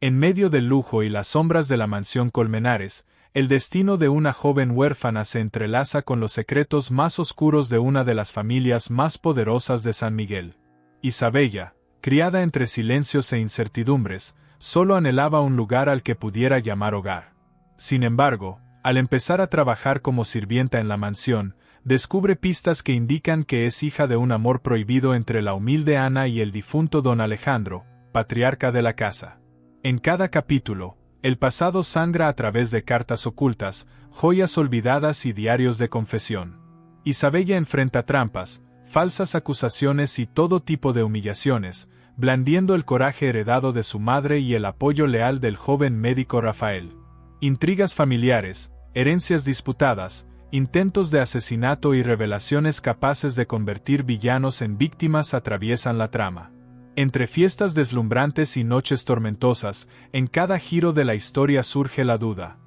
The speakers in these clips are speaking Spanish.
En medio del lujo y las sombras de la mansión Colmenares, el destino de una joven huérfana se entrelaza con los secretos más oscuros de una de las familias más poderosas de San Miguel. Isabella, criada entre silencios e incertidumbres, solo anhelaba un lugar al que pudiera llamar hogar. Sin embargo, al empezar a trabajar como sirvienta en la mansión, descubre pistas que indican que es hija de un amor prohibido entre la humilde Ana y el difunto don Alejandro, patriarca de la casa. En cada capítulo, el pasado sangra a través de cartas ocultas, joyas olvidadas y diarios de confesión. Isabella enfrenta trampas, falsas acusaciones y todo tipo de humillaciones, blandiendo el coraje heredado de su madre y el apoyo leal del joven médico Rafael. Intrigas familiares, herencias disputadas, intentos de asesinato y revelaciones capaces de convertir villanos en víctimas atraviesan la trama. Entre fiestas deslumbrantes y noches tormentosas, en cada giro de la historia surge la duda.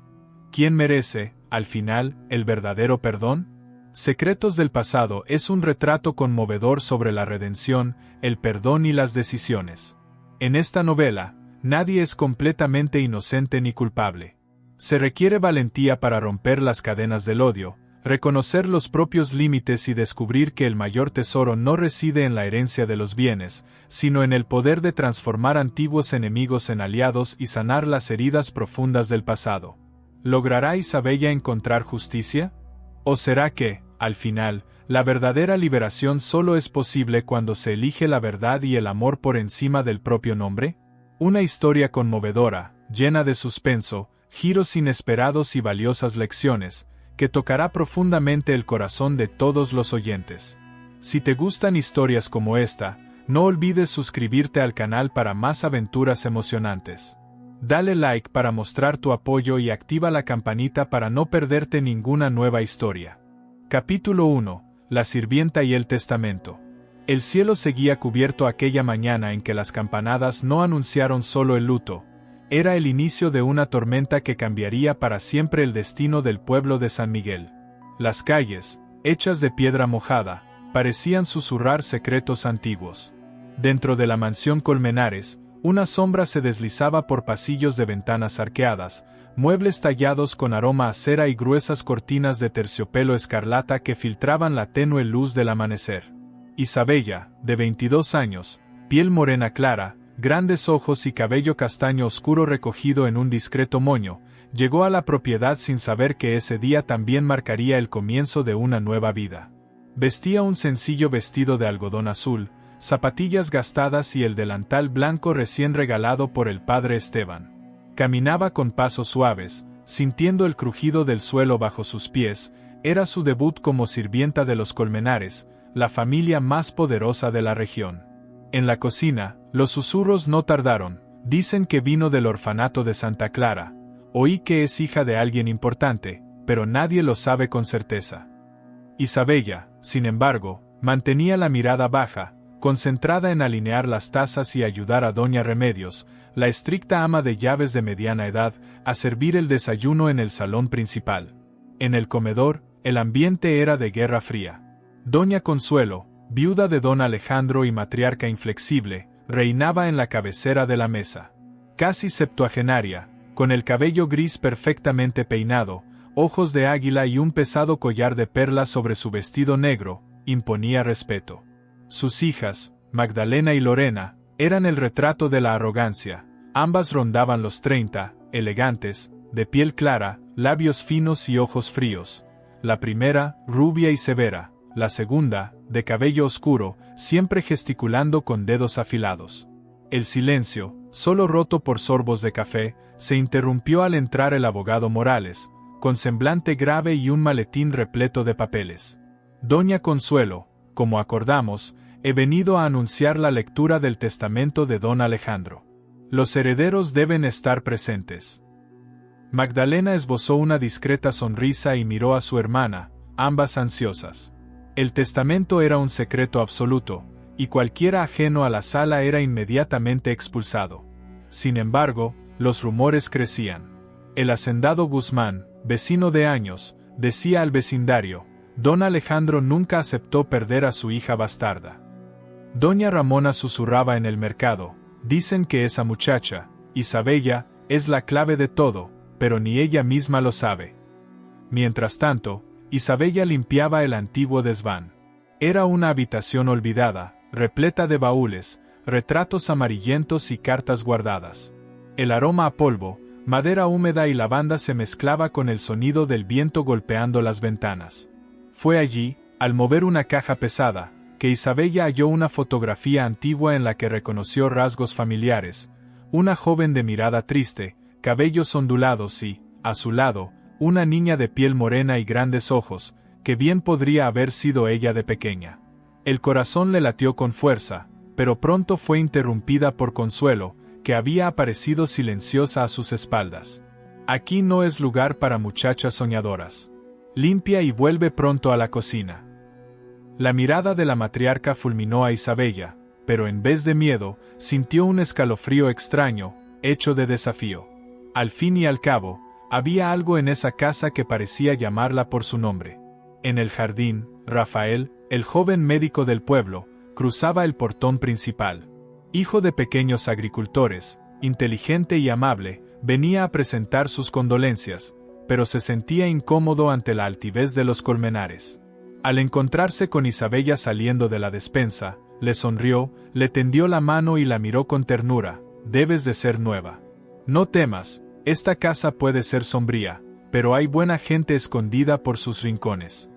¿Quién merece, al final, el verdadero perdón? Secretos del pasado es un retrato conmovedor sobre la redención, el perdón y las decisiones. En esta novela, nadie es completamente inocente ni culpable. Se requiere valentía para romper las cadenas del odio, reconocer los propios límites y descubrir que el mayor tesoro no reside en la herencia de los bienes, sino en el poder de transformar antiguos enemigos en aliados y sanar las heridas profundas del pasado. ¿Logrará Isabella encontrar justicia? ¿O será que, al final, la verdadera liberación solo es posible cuando se elige la verdad y el amor por encima del propio nombre? Una historia conmovedora, llena de suspenso, giros inesperados y valiosas lecciones, que tocará profundamente el corazón de todos los oyentes. Si te gustan historias como esta, no olvides suscribirte al canal para más aventuras emocionantes. Dale like para mostrar tu apoyo y activa la campanita para no perderte ninguna nueva historia. Capítulo 1. La sirvienta y el testamento. El cielo seguía cubierto aquella mañana en que las campanadas no anunciaron solo el luto. Era el inicio de una tormenta que cambiaría para siempre el destino del pueblo de San Miguel. Las calles, hechas de piedra mojada, parecían susurrar secretos antiguos. Dentro de la mansión Colmenares, una sombra se deslizaba por pasillos de ventanas arqueadas, muebles tallados con aroma a cera y gruesas cortinas de terciopelo escarlata que filtraban la tenue luz del amanecer. Isabella, de 22 años, piel morena clara, grandes ojos y cabello castaño oscuro recogido en un discreto moño, llegó a la propiedad sin saber que ese día también marcaría el comienzo de una nueva vida. Vestía un sencillo vestido de algodón azul, zapatillas gastadas y el delantal blanco recién regalado por el padre Esteban. Caminaba con pasos suaves, sintiendo el crujido del suelo bajo sus pies. Era su debut como sirvienta de los Colmenares, la familia más poderosa de la región. En la cocina, los susurros no tardaron. Dicen que vino del orfanato de Santa Clara. Oí que es hija de alguien importante, pero nadie lo sabe con certeza. Isabella, sin embargo, mantenía la mirada baja, concentrada en alinear las tazas y ayudar a doña Remedios, la estricta ama de llaves de mediana edad, a servir el desayuno en el salón principal. En el comedor, el ambiente era de guerra fría. Doña Consuelo, viuda de don Alejandro y matriarca inflexible, reinaba en la cabecera de la mesa. Casi septuagenaria, con el cabello gris perfectamente peinado, ojos de águila y un pesado collar de perlas sobre su vestido negro, imponía respeto. Sus hijas, Magdalena y Lorena, eran el retrato de la arrogancia. Ambas rondaban los 30, elegantes, de piel clara, labios finos y ojos fríos. La primera, rubia y severa. La segunda, de cabello oscuro, siempre gesticulando con dedos afilados. El silencio, solo roto por sorbos de café, se interrumpió al entrar el abogado Morales, con semblante grave y un maletín repleto de papeles. Doña Consuelo, como acordamos, he venido a anunciar la lectura del testamento de don Alejandro. Los herederos deben estar presentes. Magdalena esbozó una discreta sonrisa y miró a su hermana, ambas ansiosas. El testamento era un secreto absoluto, y cualquiera ajeno a la sala era inmediatamente expulsado. Sin embargo, los rumores crecían. El hacendado Guzmán, vecino de años, decía al vecindario: don Alejandro nunca aceptó perder a su hija bastarda. Doña Ramona susurraba en el mercado: dicen que esa muchacha, Isabella, es la clave de todo, pero ni ella misma lo sabe. Mientras tanto, Isabella limpiaba el antiguo desván. Era una habitación olvidada, repleta de baúles, retratos amarillentos y cartas guardadas. El aroma a polvo, madera húmeda y lavanda se mezclaba con el sonido del viento golpeando las ventanas. Fue allí, al mover una caja pesada, que Isabella halló una fotografía antigua en la que reconoció rasgos familiares, una joven de mirada triste, cabellos ondulados y, a su lado, una niña de piel morena y grandes ojos, que bien podría haber sido ella de pequeña. El corazón le latió con fuerza, pero pronto fue interrumpida por Consuelo, que había aparecido silenciosa a sus espaldas. Aquí no es lugar para muchachas soñadoras. Limpia y vuelve pronto a la cocina. La mirada de la matriarca fulminó a Isabella, pero en vez de miedo, sintió un escalofrío extraño, hecho de desafío. Al fin y al cabo, había algo en esa casa que parecía llamarla por su nombre. En el jardín, Rafael, el joven médico del pueblo, cruzaba el portón principal. Hijo de pequeños agricultores, inteligente y amable, venía a presentar sus condolencias, pero se sentía incómodo ante la altivez de los Colmenares. Al encontrarse con Isabella saliendo de la despensa, le sonrió, le tendió la mano y la miró con ternura. Debes de ser nueva. No temas, esta casa puede ser sombría, pero hay buena gente escondida por sus rincones.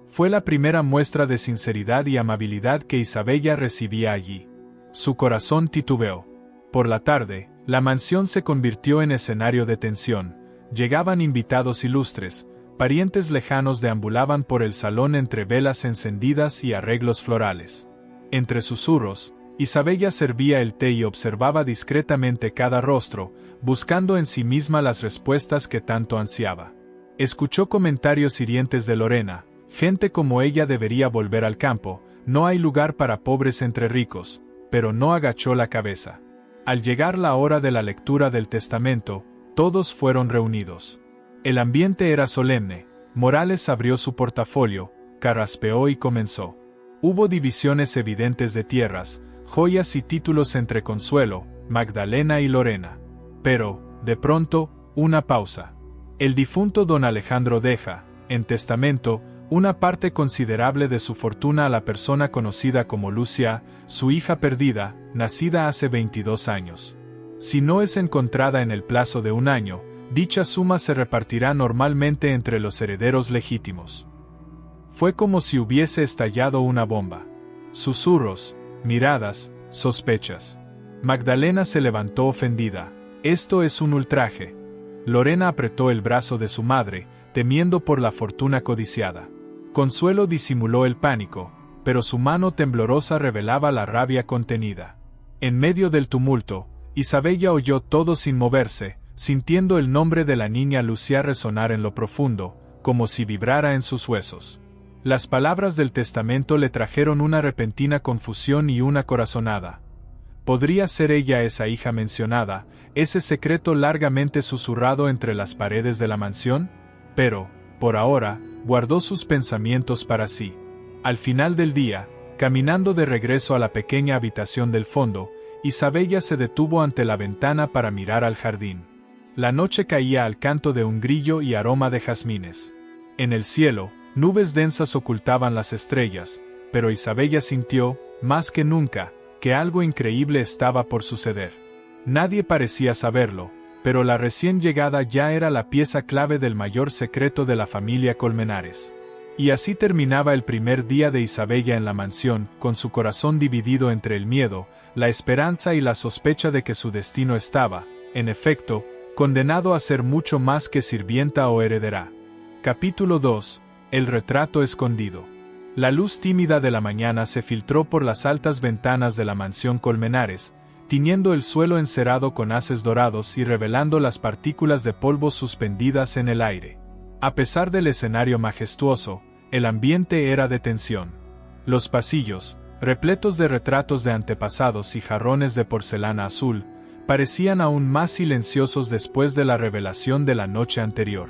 Fue la primera muestra de sinceridad y amabilidad que Isabella recibía allí. Su corazón titubeó. Por la tarde, la mansión se convirtió en escenario de tensión. Llegaban invitados ilustres, parientes lejanos deambulaban por el salón entre velas encendidas y arreglos florales. Entre susurros, Isabella servía el té y observaba discretamente cada rostro, buscando en sí misma las respuestas que tanto ansiaba. Escuchó comentarios hirientes de Lorena: gente como ella debería volver al campo, no hay lugar para pobres entre ricos, pero no agachó la cabeza. Al llegar la hora de la lectura del testamento, todos fueron reunidos. El ambiente era solemne. Morales abrió su portafolio, carraspeó y comenzó. Hubo divisiones evidentes de tierras, joyas y títulos entre Consuelo, Magdalena y Lorena. Pero, de pronto, una pausa. El difunto don Alejandro deja, en testamento, una parte considerable de su fortuna a la persona conocida como Lucia, su hija perdida, nacida hace 22 años. Si no es encontrada en el plazo de un año, dicha suma se repartirá normalmente entre los herederos legítimos. Fue como si hubiese estallado una bomba. Susurros, miradas, sospechas. Magdalena se levantó ofendida. Esto es un ultraje. Lorena apretó el brazo de su madre, temiendo por la fortuna codiciada. Consuelo disimuló el pánico, pero su mano temblorosa revelaba la rabia contenida. En medio del tumulto, Isabella oyó todo sin moverse, sintiendo el nombre de la niña Lucia resonar en lo profundo, como si vibrara en sus huesos. Las palabras del testamento le trajeron una repentina confusión y una corazonada. ¿Podría ser ella esa hija mencionada, ese secreto largamente susurrado entre las paredes de la mansión? Pero, por ahora, guardó sus pensamientos para sí. Al final del día, caminando de regreso a la pequeña habitación del fondo, Isabella se detuvo ante la ventana para mirar al jardín. La noche caía al canto de un grillo y aroma de jazmines. En el cielo, nubes densas ocultaban las estrellas, pero Isabella sintió, más que nunca, que algo increíble estaba por suceder. Nadie parecía saberlo, pero la recién llegada ya era la pieza clave del mayor secreto de la familia Colmenares. Y así terminaba el primer día de Isabella en la mansión, con su corazón dividido entre el miedo, la esperanza y la sospecha de que su destino estaba, en efecto, condenado a ser mucho más que sirvienta o heredera. Capítulo 2. El retrato escondido. La luz tímida de la mañana se filtró por las altas ventanas de la mansión Colmenares, tiñendo el suelo encerado con haces dorados y revelando las partículas de polvo suspendidas en el aire. A pesar del escenario majestuoso, el ambiente era de tensión. Los pasillos, repletos de retratos de antepasados y jarrones de porcelana azul, parecían aún más silenciosos después de la revelación de la noche anterior.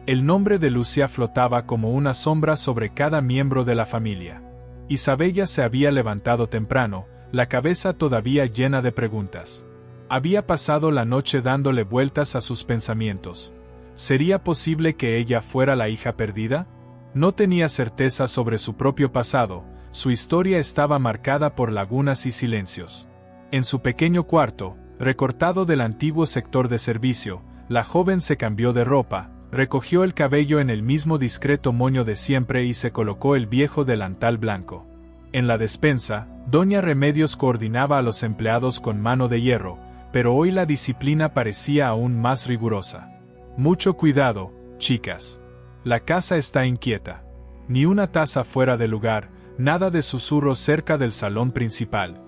El nombre de Lucia flotaba como una sombra sobre cada miembro de la familia. Isabella se había levantado temprano, la cabeza todavía llena de preguntas. Había pasado la noche dándole vueltas a sus pensamientos. ¿Sería posible que ella fuera la hija perdida? No tenía certeza sobre su propio pasado, su historia estaba marcada por lagunas y silencios. En su pequeño cuarto, recortado del antiguo sector de servicio, la joven se cambió de ropa, recogió el cabello en el mismo discreto moño de siempre y se colocó el viejo delantal blanco. En la despensa, Doña Remedios coordinaba a los empleados con mano de hierro, pero hoy la disciplina parecía aún más rigurosa. Mucho cuidado, chicas. La casa está inquieta. Ni una taza fuera de lugar, nada de susurros cerca del salón principal.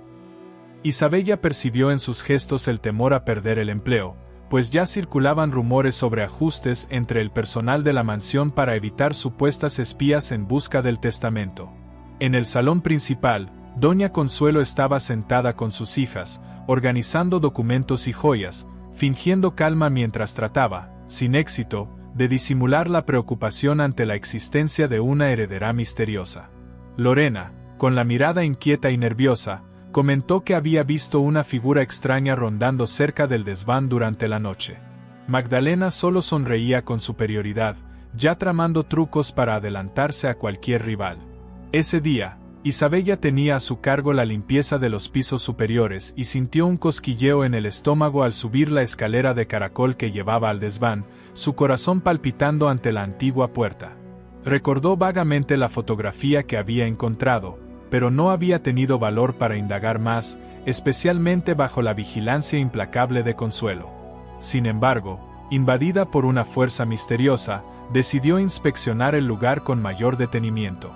Isabella percibió en sus gestos el temor a perder el empleo, pues ya circulaban rumores sobre ajustes entre el personal de la mansión para evitar supuestas espías en busca del testamento. En el salón principal, Doña Consuelo estaba sentada con sus hijas, organizando documentos y joyas, fingiendo calma mientras trataba, sin éxito, de disimular la preocupación ante la existencia de una heredera misteriosa. Lorena, con la mirada inquieta y nerviosa, comentó que había visto una figura extraña rondando cerca del desván durante la noche. Magdalena solo sonreía con superioridad, ya tramando trucos para adelantarse a cualquier rival. Ese día, Isabella tenía a su cargo la limpieza de los pisos superiores y sintió un cosquilleo en el estómago al subir la escalera de caracol que llevaba al desván, su corazón palpitando ante la antigua puerta. Recordó vagamente la fotografía que había encontrado, pero no había tenido valor para indagar más, especialmente bajo la vigilancia implacable de Consuelo. Sin embargo, invadida por una fuerza misteriosa, decidió inspeccionar el lugar con mayor detenimiento.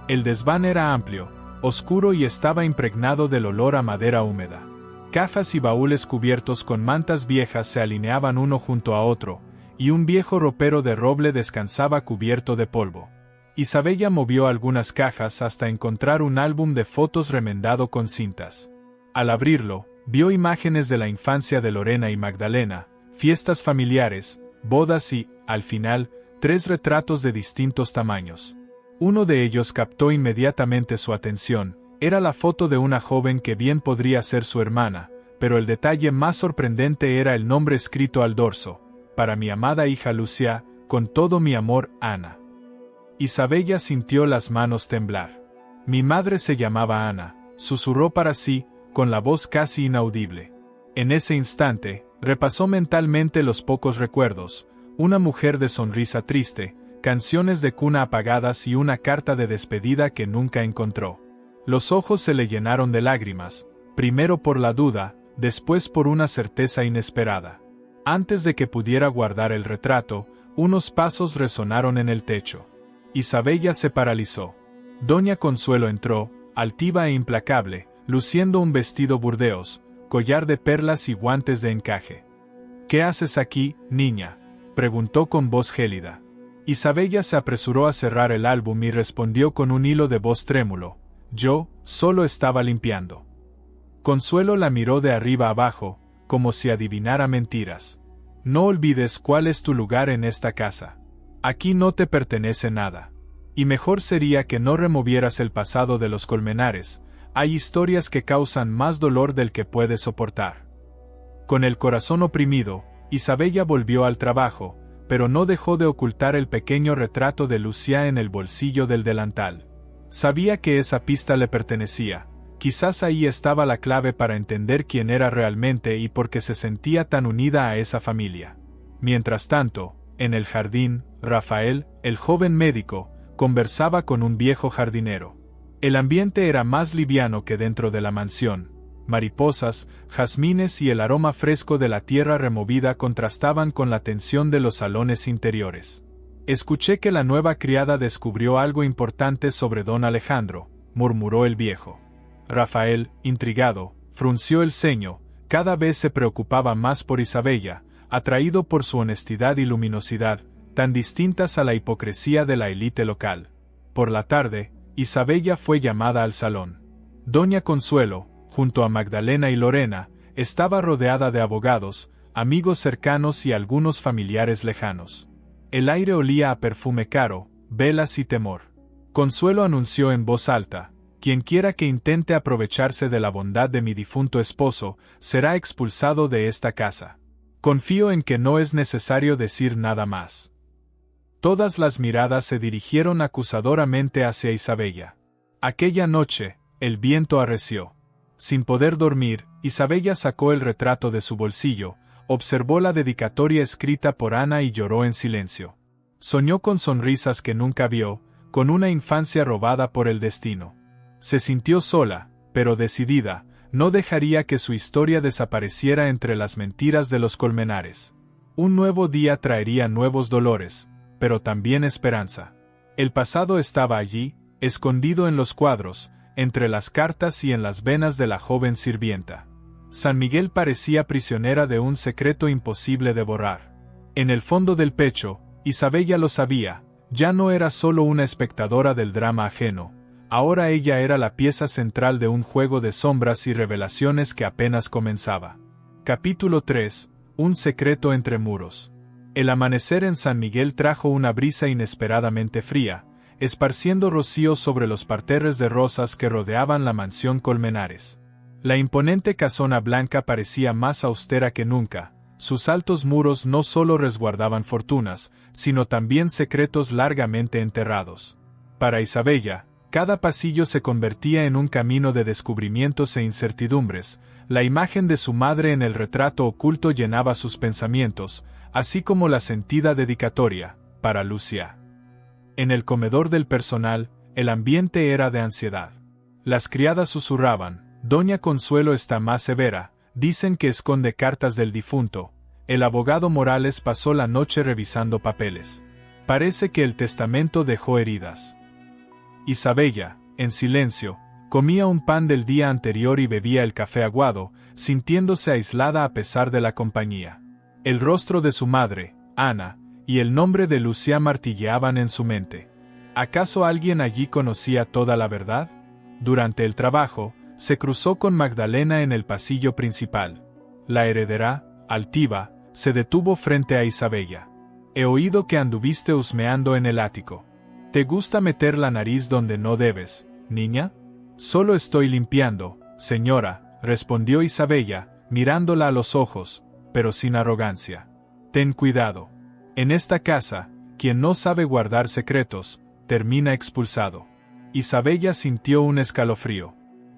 El desván era amplio, oscuro y estaba impregnado del olor a madera húmeda. Cajas y baúles cubiertos con mantas viejas se alineaban uno junto a otro, y un viejo ropero de roble descansaba cubierto de polvo. Isabella movió algunas cajas hasta encontrar un álbum de fotos remendado con cintas. Al abrirlo, vio imágenes de la infancia de Lorena y Magdalena, fiestas familiares, bodas y, al final, 3 retratos de distintos tamaños. Uno de ellos captó inmediatamente su atención, era la foto de una joven que bien podría ser su hermana, pero el detalle más sorprendente era el nombre escrito al dorso: para mi amada hija Lucia, con todo mi amor, Ana. Isabella sintió las manos temblar. Mi madre se llamaba Ana, susurró para sí, con la voz casi inaudible. En ese instante, repasó mentalmente los pocos recuerdos: una mujer de sonrisa triste, canciones de cuna apagadas y una carta de despedida que nunca encontró. Los ojos se le llenaron de lágrimas, primero por la duda, después por una certeza inesperada. Antes de que pudiera guardar el retrato, unos pasos resonaron en el techo. Isabella se paralizó. Doña Consuelo entró, altiva e implacable, luciendo un vestido burdeos, collar de perlas y guantes de encaje. «¿Qué haces aquí, niña?», preguntó con voz gélida. Isabella se apresuró a cerrar el álbum y respondió con un hilo de voz trémulo: «Yo, solo estaba limpiando». Consuelo la miró de arriba abajo, como si adivinara mentiras. «No olvides cuál es tu lugar en esta casa. Aquí no te pertenece nada. Y mejor sería que no removieras el pasado de los Colmenares, hay historias que causan más dolor del que puedes soportar». Con el corazón oprimido, Isabella volvió al trabajo, pero no dejó de ocultar el pequeño retrato de Lucia en el bolsillo del delantal. Sabía que esa pista le pertenecía, quizás ahí estaba la clave para entender quién era realmente y por qué se sentía tan unida a esa familia. Mientras tanto, en el jardín, Rafael, el joven médico, conversaba con un viejo jardinero. El ambiente era más liviano que dentro de la mansión. Mariposas, jazmines y el aroma fresco de la tierra removida contrastaban con la tensión de los salones interiores. «Escuché que la nueva criada descubrió algo importante sobre don Alejandro», murmuró el viejo. Rafael, intrigado, frunció el ceño, cada vez se preocupaba más por Isabella, atraído por su honestidad y luminosidad, tan distintas a la hipocresía de la élite local. Por la tarde, Isabella fue llamada al salón. Doña Consuelo, junto a Magdalena y Lorena, estaba rodeada de abogados, amigos cercanos y algunos familiares lejanos. El aire olía a perfume caro, velas y temor. Consuelo anunció en voz alta: Quienquiera que intente aprovecharse de la bondad de mi difunto esposo, será expulsado de esta casa. Confío en que no es necesario decir nada más. Todas las miradas se dirigieron acusadoramente hacia Isabella. Aquella noche, el viento arreció. Sin poder dormir, Isabella sacó el retrato de su bolsillo, observó la dedicatoria escrita por Ana y lloró en silencio. Soñó con sonrisas que nunca vio, con una infancia robada por el destino. Se sintió sola, pero decidida, no dejaría que su historia desapareciera entre las mentiras de los Colmenares. Un nuevo día traería nuevos dolores, pero también esperanza. El pasado estaba allí, escondido en los cuadros, entre las cartas y en las venas de la joven sirvienta. San Miguel parecía prisionera de un secreto imposible de borrar. En el fondo del pecho, Isabella lo sabía, ya no era solo una espectadora del drama ajeno, ahora ella era la pieza central de un juego de sombras y revelaciones que apenas comenzaba. Capítulo 3. Un secreto entre muros. El amanecer en San Miguel trajo una brisa inesperadamente fría, esparciendo rocío sobre los parterres de rosas que rodeaban la mansión Colmenares. La imponente casona blanca parecía más austera que nunca, sus altos muros no solo resguardaban fortunas, sino también secretos largamente enterrados. Para Isabella, cada pasillo se convertía en un camino de descubrimientos e incertidumbres, la imagen de su madre en el retrato oculto llenaba sus pensamientos, así como la sentida dedicatoria, para Lucia. En el comedor del personal, el ambiente era de ansiedad. Las criadas susurraban, Doña Consuelo está más severa, dicen que esconde cartas del difunto. El abogado Morales pasó la noche revisando papeles. Parece que el testamento dejó heridas. Isabella, en silencio, comía un pan del día anterior y bebía el café aguado, sintiéndose aislada a pesar de la compañía. El rostro de su madre, Ana, y el nombre de Lucía martilleaban en su mente. ¿Acaso alguien allí conocía toda la verdad? Durante el trabajo, se cruzó con Magdalena en el pasillo principal. La heredera, altiva, se detuvo frente a Isabella. He oído que anduviste husmeando en el ático. ¿Te gusta meter la nariz donde no debes, niña? Solo estoy limpiando, señora, respondió Isabella, mirándola a los ojos, pero sin arrogancia. Ten cuidado. En esta casa, quien no sabe guardar secretos, termina expulsado. Isabella sintió un escalofrío.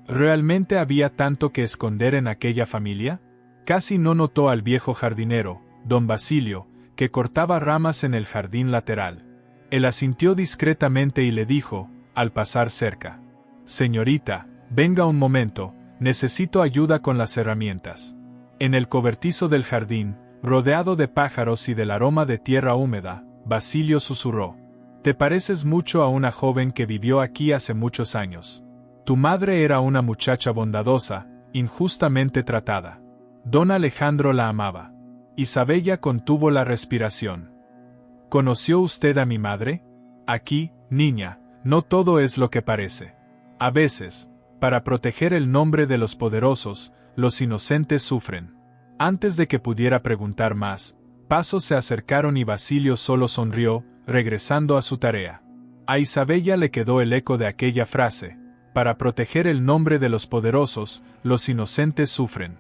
¿Realmente había tanto que esconder en aquella familia? Casi no notó al viejo jardinero, don Basilio, que cortaba ramas en el jardín lateral. Él asintió discretamente y le dijo, al pasar cerca: «Señorita, venga un momento, necesito ayuda con las herramientas». En el cobertizo del jardín, rodeado de pájaros y del aroma de tierra húmeda, Basilio susurró: «Te pareces mucho a una joven que vivió aquí hace muchos años. Tu madre era una muchacha bondadosa, injustamente tratada. Don Alejandro la amaba». Isabella contuvo la respiración. ¿Conoció usted a mi madre? Aquí, niña, no todo es lo que parece. A veces, para proteger el nombre de los poderosos, los inocentes sufren. Antes de que pudiera preguntar más, pasos se acercaron y Basilio solo sonrió, regresando a su tarea. A Isabella le quedó el eco de aquella frase: para proteger el nombre de los poderosos, los inocentes sufren.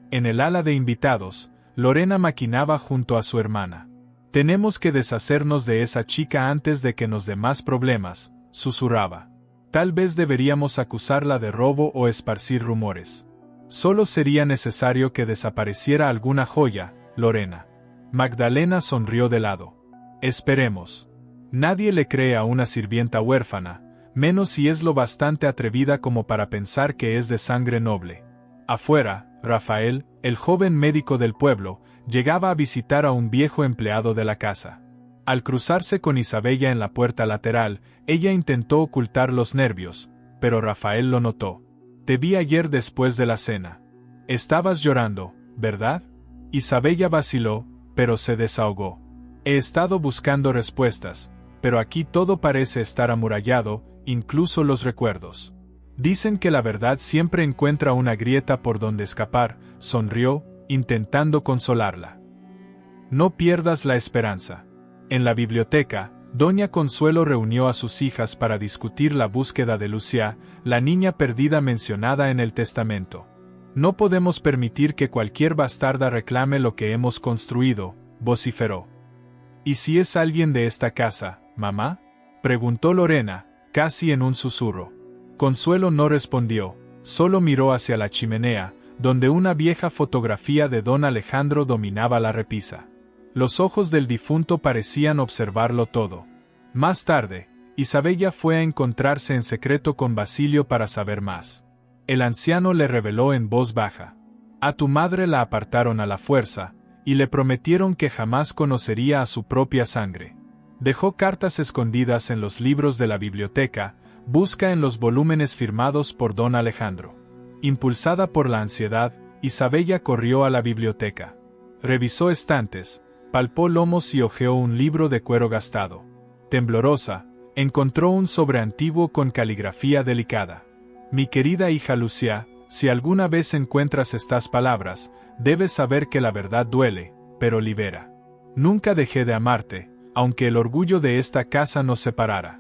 En el ala de invitados, Lorena maquinaba junto a su hermana. «Tenemos que deshacernos de esa chica antes de que nos dé más problemas», susurraba. «Tal vez deberíamos acusarla de robo o esparcir rumores. Solo sería necesario que desapareciera alguna joya, Lorena». Magdalena sonrió de lado. «Esperemos. Nadie le cree a una sirvienta huérfana, menos si es lo bastante atrevida como para pensar que es de sangre noble». Afuera, Rafael, el joven médico del pueblo, llegaba a visitar a un viejo empleado de la casa. Al cruzarse con Isabella en la puerta lateral, ella intentó ocultar los nervios, pero Rafael lo notó. «Te vi ayer después de la cena. Estabas llorando, ¿verdad?» Isabella vaciló, pero se desahogó. «He estado buscando respuestas, pero aquí todo parece estar amurallado, incluso los recuerdos. Dicen que la verdad siempre encuentra una grieta por donde escapar», sonrió, intentando consolarla. «No pierdas la esperanza. En la biblioteca, Doña Consuelo reunió a sus hijas para discutir la búsqueda de Lucia, la niña perdida mencionada en el testamento. No podemos permitir que cualquier bastarda reclame lo que hemos construido, vociferó. ¿Y si es alguien de esta casa, mamá?, preguntó Lorena, casi en un susurro. Consuelo no respondió, solo miró hacia la chimenea, donde una vieja fotografía de don Alejandro dominaba la repisa. Los ojos del difunto parecían observarlo todo. Más tarde, Isabella fue a encontrarse en secreto con Basilio para saber más. El anciano le reveló en voz baja: a tu madre la apartaron a la fuerza, y le prometieron que jamás conocería a su propia sangre. Dejó cartas escondidas en los libros de la biblioteca, busca en los volúmenes firmados por don Alejandro. Impulsada por la ansiedad, Isabella corrió a la biblioteca. Revisó estantes, palpó lomos y hojeó un libro de cuero gastado. Temblorosa, encontró un sobre antiguo con caligrafía delicada. Mi querida hija Lucia, si alguna vez encuentras estas palabras, debes saber que la verdad duele, pero libera. Nunca dejé de amarte, aunque el orgullo de esta casa nos separara.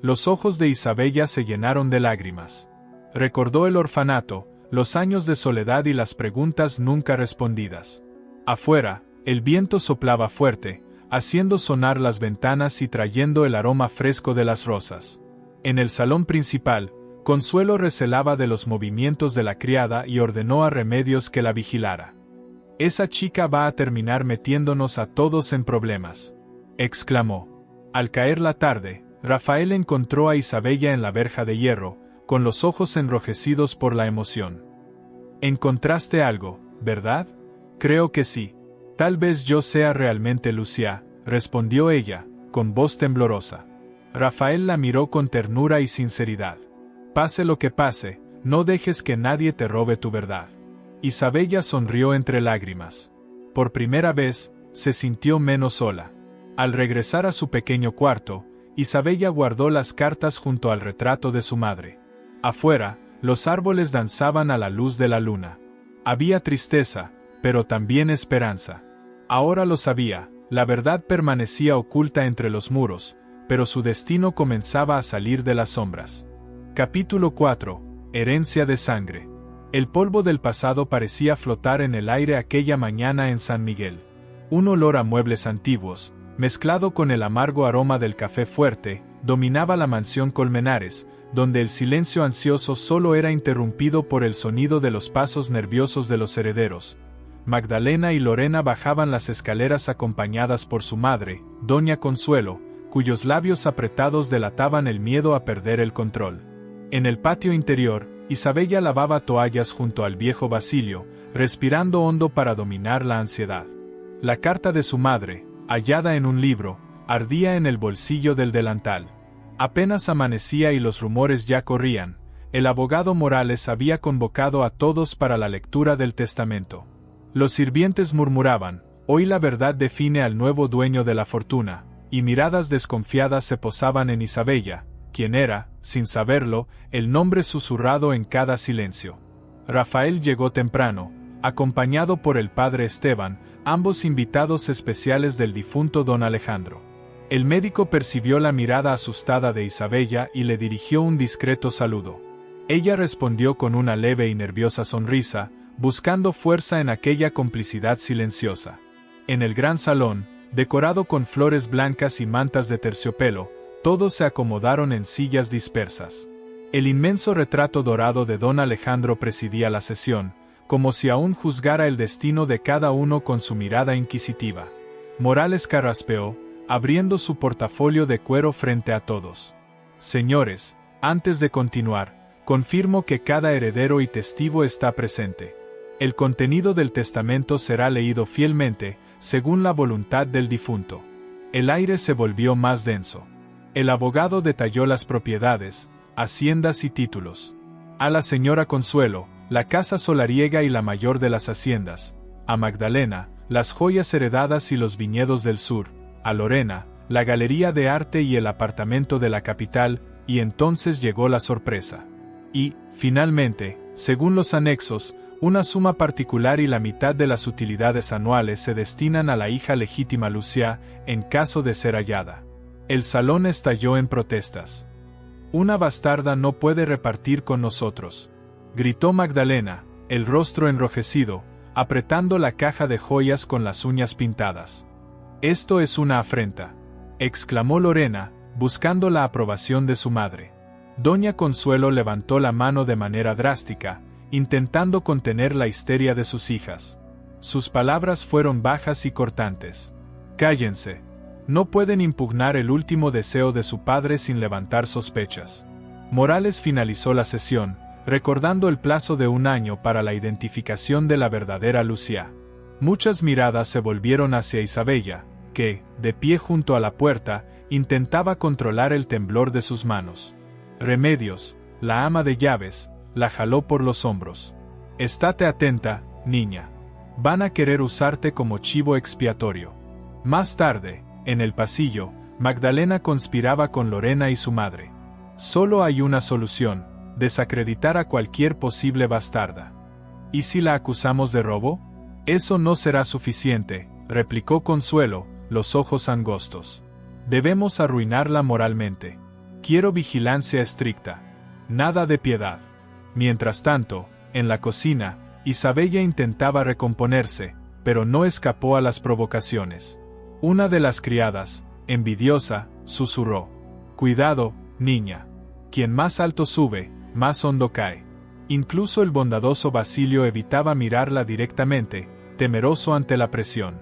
Los ojos de Isabella se llenaron de lágrimas. Recordó el orfanato, los años de soledad y las preguntas nunca respondidas. Afuera, el viento soplaba fuerte, haciendo sonar las ventanas y trayendo el aroma fresco de las rosas. En el salón principal, Consuelo recelaba de los movimientos de la criada y ordenó a Remedios que la vigilara. «Esa chica va a terminar metiéndonos a todos en problemas», exclamó. Al caer la tarde, Rafael encontró a Isabella en la verja de hierro, con los ojos enrojecidos por la emoción. «Encontraste algo, ¿verdad?» «Creo que sí. Tal vez yo sea realmente Lucia», respondió ella, con voz temblorosa. Rafael la miró con ternura y sinceridad. «Pase lo que pase, no dejes que nadie te robe tu verdad». Isabella sonrió entre lágrimas. Por primera vez, se sintió menos sola. Al regresar a su pequeño cuarto, Isabella guardó las cartas junto al retrato de su madre. Afuera, los árboles danzaban a la luz de la luna. Había tristeza, pero también esperanza. Ahora lo sabía, la verdad permanecía oculta entre los muros, pero su destino comenzaba a salir de las sombras. Capítulo 4. Herencia de sangre. El polvo del pasado parecía flotar en el aire aquella mañana en San Miguel. Un olor a muebles antiguos, mezclado con el amargo aroma del café fuerte, dominaba la mansión Colmenares, donde el silencio ansioso solo era interrumpido por el sonido de los pasos nerviosos de los herederos. Magdalena y Lorena bajaban las escaleras acompañadas por su madre, doña Consuelo, cuyos labios apretados delataban el miedo a perder el control. En el patio interior, Isabella lavaba toallas junto al viejo Basilio, respirando hondo para dominar la ansiedad. La carta de su madre, hallada en un libro, ardía en el bolsillo del delantal. Apenas amanecía y los rumores ya corrían. El abogado Morales había convocado a todos para la lectura del testamento. Los sirvientes murmuraban: «Hoy la verdad define al nuevo dueño de la fortuna», y miradas desconfiadas se posaban en Isabella, quien era, sin saberlo, el nombre susurrado en cada silencio. Rafael llegó temprano, acompañado por el padre Esteban, ambos invitados especiales del difunto don Alejandro. El médico percibió la mirada asustada de Isabella y le dirigió un discreto saludo. Ella respondió con una leve y nerviosa sonrisa, buscando fuerza en aquella complicidad silenciosa. En el gran salón, decorado con flores blancas y mantas de terciopelo, todos se acomodaron en sillas dispersas. El inmenso retrato dorado de don Alejandro presidía la sesión, como si aún juzgara el destino de cada uno con su mirada inquisitiva. Morales carraspeó, abriendo su portafolio de cuero frente a todos. «Señores, antes de continuar, confirmo que cada heredero y testigo está presente. El contenido del testamento será leído fielmente, según la voluntad del difunto». El aire se volvió más denso. El abogado detalló las propiedades, haciendas y títulos. A la señora Consuelo, la casa solariega y la mayor de las haciendas; a Magdalena, las joyas heredadas y los viñedos del sur; a Lorena, la galería de arte y el apartamento de la capital, y entonces llegó la sorpresa. Y, finalmente, según los anexos, una suma particular y la mitad de las utilidades anuales se destinan a la hija legítima Lucia, en caso de ser hallada. El salón estalló en protestas. «Una bastarda no puede repartir con nosotros», gritó Magdalena, el rostro enrojecido, apretando la caja de joyas con las uñas pintadas. «Esto es una afrenta», exclamó Lorena, buscando la aprobación de su madre. Doña Consuelo levantó la mano de manera drástica, intentando contener la histeria de sus hijas. Sus palabras fueron bajas y cortantes. «Cállense. No pueden impugnar el último deseo de su padre sin levantar sospechas». Morales finalizó la sesión, recordando el plazo de 1 año para la identificación de la verdadera Lucía. Muchas miradas se volvieron hacia Isabella, que, de pie junto a la puerta, intentaba controlar el temblor de sus manos. Remedios, la ama de llaves, la jaló por los hombros. «Estate atenta, niña. Van a querer usarte como chivo expiatorio». Más tarde, en el pasillo, Magdalena conspiraba con Lorena y su madre. «Solo hay una solución: desacreditar a cualquier posible bastarda». «¿Y si la acusamos de robo?» «Eso no será suficiente», replicó Consuelo, los ojos angostos. «Debemos arruinarla moralmente. Quiero vigilancia estricta. Nada de piedad». Mientras tanto, en la cocina, Isabella intentaba recomponerse, pero no escapó a las provocaciones. Una de las criadas, envidiosa, susurró: «Cuidado, niña. Quien más alto sube, más hondo cae». Incluso el bondadoso Basilio evitaba mirarla directamente, temeroso ante la presión.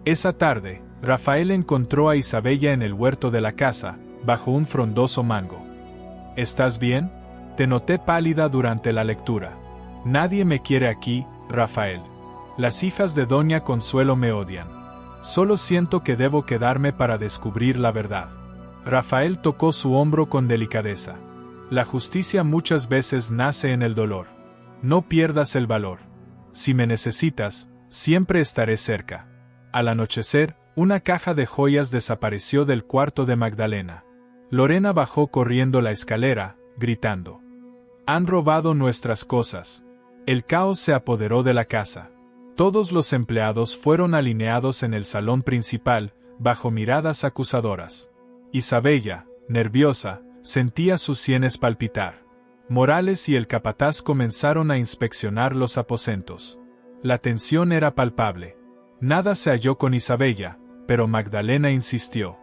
Esa tarde, Rafael encontró a Isabella en el huerto de la casa, bajo un frondoso mango. «¿Estás bien? Te noté pálida durante la lectura». «Nadie me quiere aquí, Rafael. Las hijas de Doña Consuelo me odian. Solo siento que debo quedarme para descubrir la verdad». Rafael tocó su hombro con delicadeza. «La justicia muchas veces nace en el dolor. No pierdas el valor. Si me necesitas, siempre estaré cerca». Al anochecer, una caja de joyas desapareció del cuarto de Magdalena. Lorena bajó corriendo la escalera, gritando: «Han robado nuestras cosas». El caos se apoderó de la casa. Todos los empleados fueron alineados en el salón principal, bajo miradas acusadoras. Isabella, nerviosa, sentía sus sienes palpitar. Morales y el capataz comenzaron a inspeccionar los aposentos. La tensión era palpable. Nada se halló con Isabella, pero Magdalena insistió.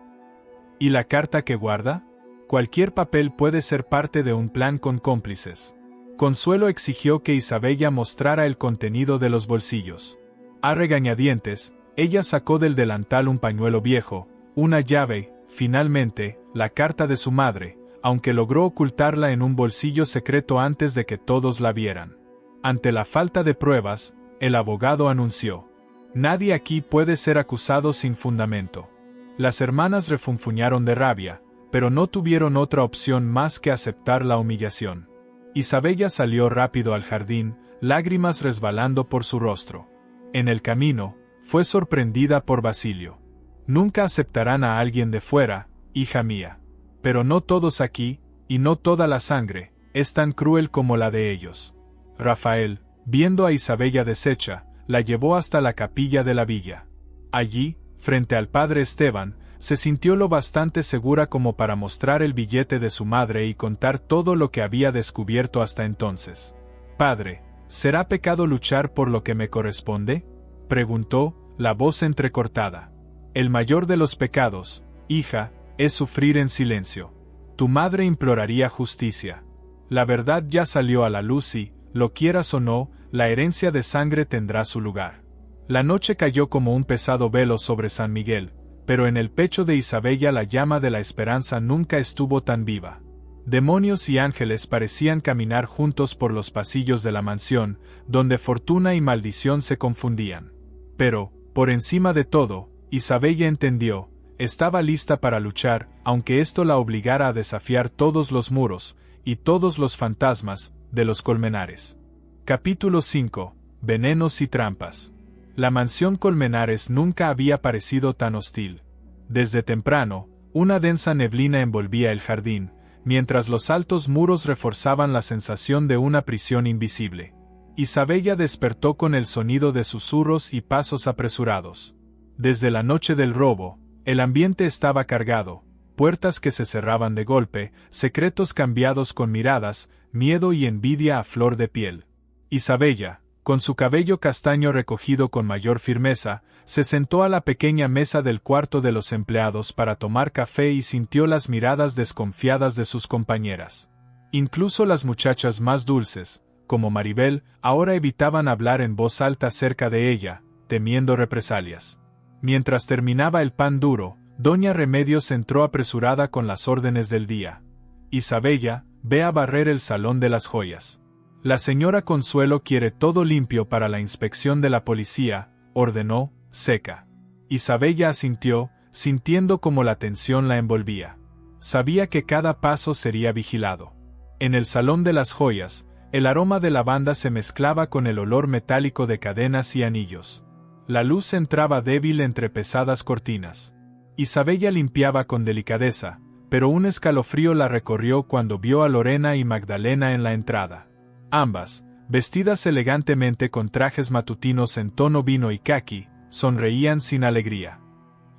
«¿Y la carta que guarda? Cualquier papel puede ser parte de un plan con cómplices». Consuelo exigió que Isabella mostrara el contenido de los bolsillos. A regañadientes, ella sacó del delantal un pañuelo viejo, una llave, finalmente, la carta de su madre, aunque logró ocultarla en un bolsillo secreto antes de que todos la vieran. Ante la falta de pruebas, el abogado anunció: «Nadie aquí puede ser acusado sin fundamento». Las hermanas refunfuñaron de rabia, pero no tuvieron otra opción más que aceptar la humillación. Isabella salió rápido al jardín, lágrimas resbalando por su rostro. En el camino, fue sorprendida por Basilio. «Nunca aceptarán a alguien de fuera, hija mía. Pero no todos aquí, y no toda la sangre, es tan cruel como la de ellos». Rafael, viendo a Isabella deshecha, la llevó hasta la capilla de la villa. Allí, frente al padre Esteban, se sintió lo bastante segura como para mostrar el billete de su madre y contar todo lo que había descubierto hasta entonces. «Padre, ¿será pecado luchar por lo que me corresponde?», preguntó, la voz entrecortada. «El mayor de los pecados, hija, es sufrir en silencio. Tu madre imploraría justicia. La verdad ya salió a la luz y, lo quieras o no, la herencia de sangre tendrá su lugar». La noche cayó como un pesado velo sobre San Miguel, pero en el pecho de Isabella la llama de la esperanza nunca estuvo tan viva. Demonios y ángeles parecían caminar juntos por los pasillos de la mansión, donde fortuna y maldición se confundían. Pero, por encima de todo, Isabella entendió, estaba lista para luchar, aunque esto la obligara a desafiar todos los muros, y todos los fantasmas, de los Colmenares. Capítulo 5. Venenos y trampas. La mansión Colmenares nunca había parecido tan hostil. Desde temprano, una densa neblina envolvía el jardín, mientras los altos muros reforzaban la sensación de una prisión invisible. Isabella despertó con el sonido de susurros y pasos apresurados. Desde la noche del robo, el ambiente estaba cargado, puertas que se cerraban de golpe, secretos cambiados con miradas, miedo y envidia a flor de piel. Isabella, con su cabello castaño recogido con mayor firmeza, se sentó a la pequeña mesa del cuarto de los empleados para tomar café y sintió las miradas desconfiadas de sus compañeras. Incluso las muchachas más dulces, como Maribel, ahora evitaban hablar en voz alta cerca de ella, temiendo represalias. Mientras terminaba el pan duro, doña Remedios entró apresurada con las órdenes del día. Isabella, ve a barrer el salón de las joyas. La señora Consuelo quiere todo limpio para la inspección de la policía, ordenó, seca. Isabella asintió, sintiendo como la tensión la envolvía. Sabía que cada paso sería vigilado. En el salón de las joyas, el aroma de lavanda se mezclaba con el olor metálico de cadenas y anillos. La luz entraba débil entre pesadas cortinas. Isabella limpiaba con delicadeza, pero un escalofrío la recorrió cuando vio a Lorena y Magdalena en la entrada. Ambas, vestidas elegantemente con trajes matutinos en tono vino y caqui, sonreían sin alegría.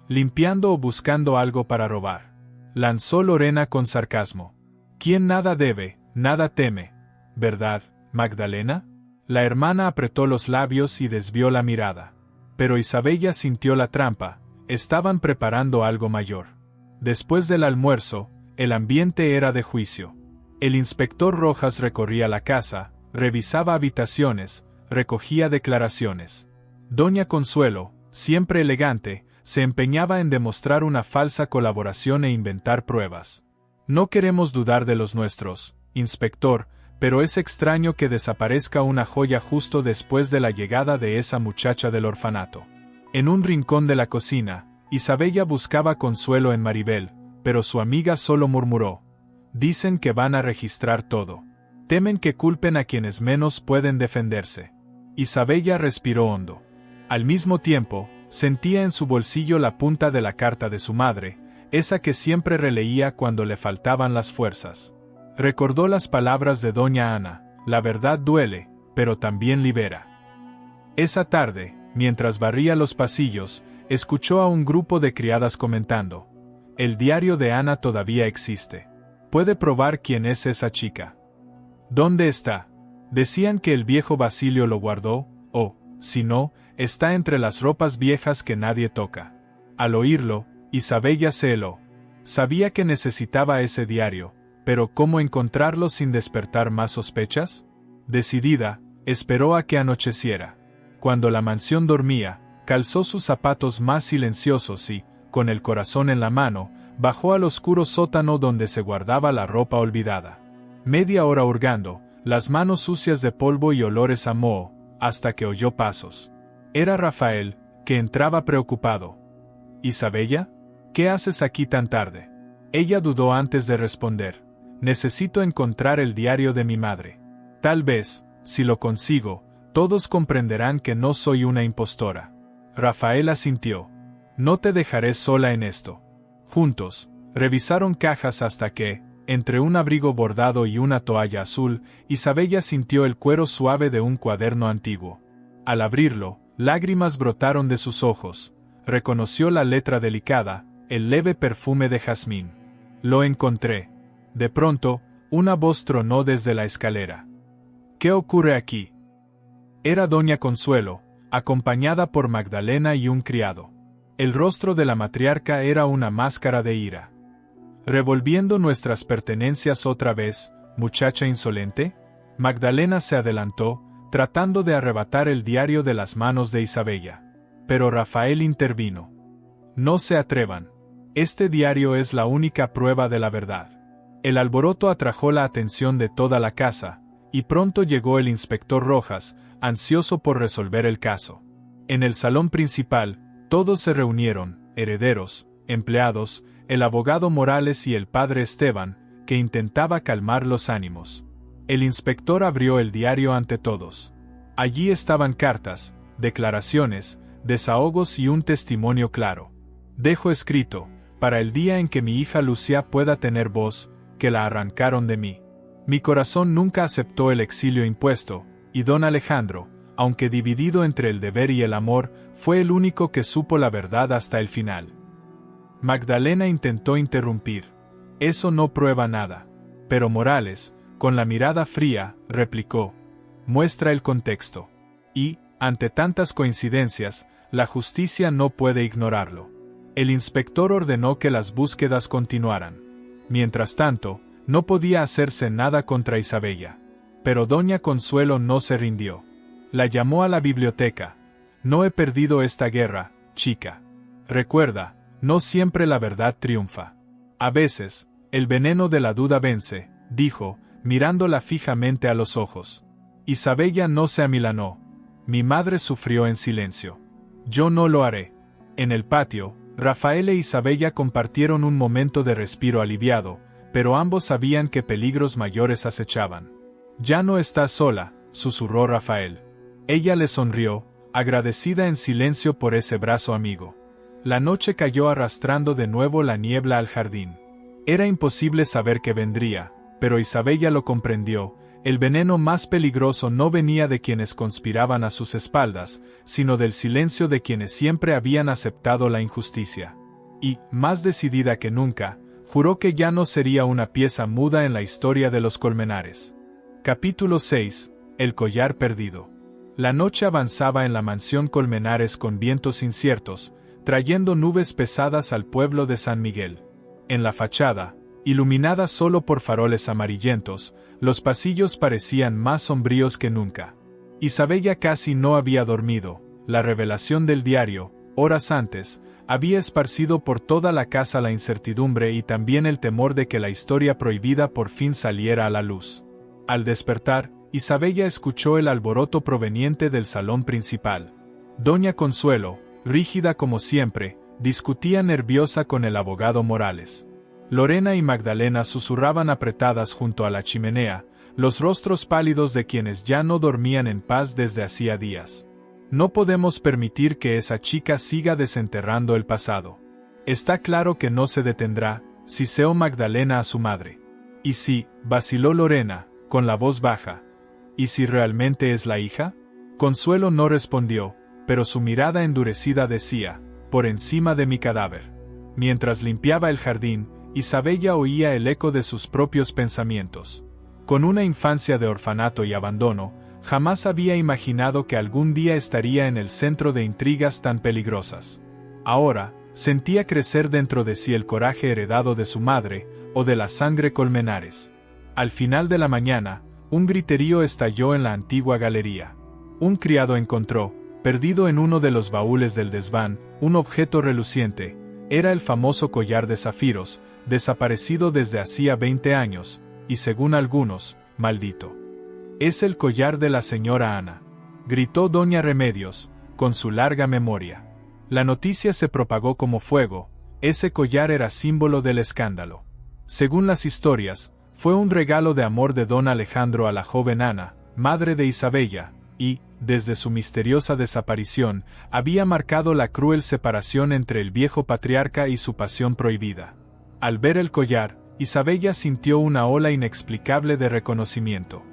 ¿Limpiando o buscando algo para robar?, lanzó Lorena con sarcasmo. ¿Quién nada debe, nada teme? ¿Verdad, Magdalena? La hermana apretó los labios y desvió la mirada. Pero Isabella sintió la trampa, estaban preparando algo mayor. Después del almuerzo, el ambiente era de juicio. El inspector Rojas recorría la casa, revisaba habitaciones, recogía declaraciones. Doña Consuelo, siempre elegante, se empeñaba en demostrar una falsa colaboración e inventar pruebas. No queremos dudar de los nuestros, inspector, pero es extraño que desaparezca una joya justo después de la llegada de esa muchacha del orfanato. En un rincón de la cocina, Isabella buscaba consuelo en Maribel, pero su amiga solo murmuró: dicen que van a registrar todo. Temen que culpen a quienes menos pueden defenderse. Isabella respiró hondo. Al mismo tiempo, sentía en su bolsillo la punta de la carta de su madre, esa que siempre releía cuando le faltaban las fuerzas. Recordó las palabras de doña Ana: la verdad duele, pero también libera. Esa tarde, mientras barría los pasillos, escuchó a un grupo de criadas comentando: el diario de Ana todavía existe. ¿Puede probar quién es esa chica? ¿Dónde está? Decían que el viejo Basilio lo guardó, o, si no, está entre las ropas viejas que nadie toca. Al oírlo, Isabella se heló. Sabía que necesitaba ese diario, pero ¿cómo encontrarlo sin despertar más sospechas? Decidida, esperó a que anocheciera. Cuando la mansión dormía, calzó sus zapatos más silenciosos y, con el corazón en la mano, bajó al oscuro sótano donde se guardaba la ropa olvidada. Media hora hurgando, las manos sucias de polvo y olores a moho, hasta que oyó pasos. Era Rafael, que entraba preocupado. ¿Isabella? ¿Qué haces aquí tan tarde? Ella dudó antes de responder. Necesito encontrar el diario de mi madre. Tal vez, si lo consigo, todos comprenderán que no soy una impostora. Rafael asintió. No te dejaré sola en esto. Juntos, revisaron cajas hasta que, entre un abrigo bordado y una toalla azul, Isabella sintió el cuero suave de un cuaderno antiguo. Al abrirlo, lágrimas brotaron de sus ojos. Reconoció la letra delicada, el leve perfume de jazmín. Lo encontré. De pronto, una voz tronó desde la escalera. ¿Qué ocurre aquí? Era doña Consuelo, acompañada por Magdalena y un criado. El rostro de la matriarca era una máscara de ira. ¿Revolviendo nuestras pertenencias otra vez, muchacha insolente? Magdalena se adelantó, tratando de arrebatar el diario de las manos de Isabella. Pero Rafael intervino. No se atrevan. Este diario es la única prueba de la verdad. El alboroto atrajo la atención de toda la casa, y pronto llegó el inspector Rojas, ansioso por resolver el caso. En el salón principal, todos se reunieron, herederos, empleados, el abogado Morales y el padre Esteban, que intentaba calmar los ánimos. El inspector abrió el diario ante todos. Allí estaban cartas, declaraciones, desahogos y un testimonio claro. Dejo escrito, para el día en que mi hija Lucía pueda tener voz, que la arrancaron de mí. Mi corazón nunca aceptó el exilio impuesto, y don Alejandro, aunque dividido entre el deber y el amor, fue el único que supo la verdad hasta el final. Magdalena intentó interrumpir. Eso no prueba nada. Pero Morales, con la mirada fría, replicó. Muestra el contexto. Y, ante tantas coincidencias, la justicia no puede ignorarlo. El inspector ordenó que las búsquedas continuaran. Mientras tanto, no podía hacerse nada contra Isabella. Pero doña Consuelo no se rindió. La llamó a la biblioteca. No he perdido esta guerra, chica. Recuerda, no siempre la verdad triunfa. A veces, el veneno de la duda vence, dijo, mirándola fijamente a los ojos. Isabella no se amilanó. Mi madre sufrió en silencio. Yo no lo haré. En el patio, Rafael e Isabella compartieron un momento de respiro aliviado, pero ambos sabían que peligros mayores acechaban. Ya no estás sola, susurró Rafael. Ella le sonrió, agradecida en silencio por ese brazo amigo. La noche cayó arrastrando de nuevo la niebla al jardín. Era imposible saber qué vendría, pero Isabella lo comprendió. El veneno más peligroso no venía de quienes conspiraban a sus espaldas, sino del silencio de quienes siempre habían aceptado la injusticia. Y, más decidida que nunca, juró que ya no sería una pieza muda en la historia de los Colmenares. Capítulo 6. El collar perdido. La noche avanzaba en la mansión Colmenares con vientos inciertos, trayendo nubes pesadas al pueblo de San Miguel. En la fachada, iluminada solo por faroles amarillentos, los pasillos parecían más sombríos que nunca. Isabella casi no había dormido. La revelación del diario, horas antes, había esparcido por toda la casa la incertidumbre y también el temor de que la historia prohibida por fin saliera a la luz. Al despertar, Isabella escuchó el alboroto proveniente del salón principal. Doña Consuelo, rígida como siempre, discutía nerviosa con el abogado Morales. Lorena y Magdalena susurraban apretadas junto a la chimenea, los rostros pálidos de quienes ya no dormían en paz desde hacía días. No podemos permitir que esa chica siga desenterrando el pasado. Está claro que no se detendrá, siseó Magdalena a su madre. ¿Y si? Vaciló Lorena, con la voz baja. ¿Y si realmente es la hija? Consuelo no respondió, pero su mirada endurecida decía, por encima de mi cadáver. Mientras limpiaba el jardín, Isabella oía el eco de sus propios pensamientos. Con una infancia de orfanato y abandono, jamás había imaginado que algún día estaría en el centro de intrigas tan peligrosas. Ahora, sentía crecer dentro de sí el coraje heredado de su madre, o de la sangre Colmenares. Al final de la mañana, un griterío estalló en la antigua galería. Un criado encontró, perdido en uno de los baúles del desván, un objeto reluciente. Era el famoso collar de zafiros, desaparecido desde hacía 20 años, y según algunos, maldito. «Es el collar de la señora Ana», gritó doña Remedios, con su larga memoria. La noticia se propagó como fuego. Ese collar era símbolo del escándalo. Según las historias, fue un regalo de amor de don Alejandro a la joven Ana, madre de Isabella, y, desde su misteriosa desaparición, había marcado la cruel separación entre el viejo patriarca y su pasión prohibida. Al ver el collar, Isabella sintió una ola inexplicable de reconocimiento.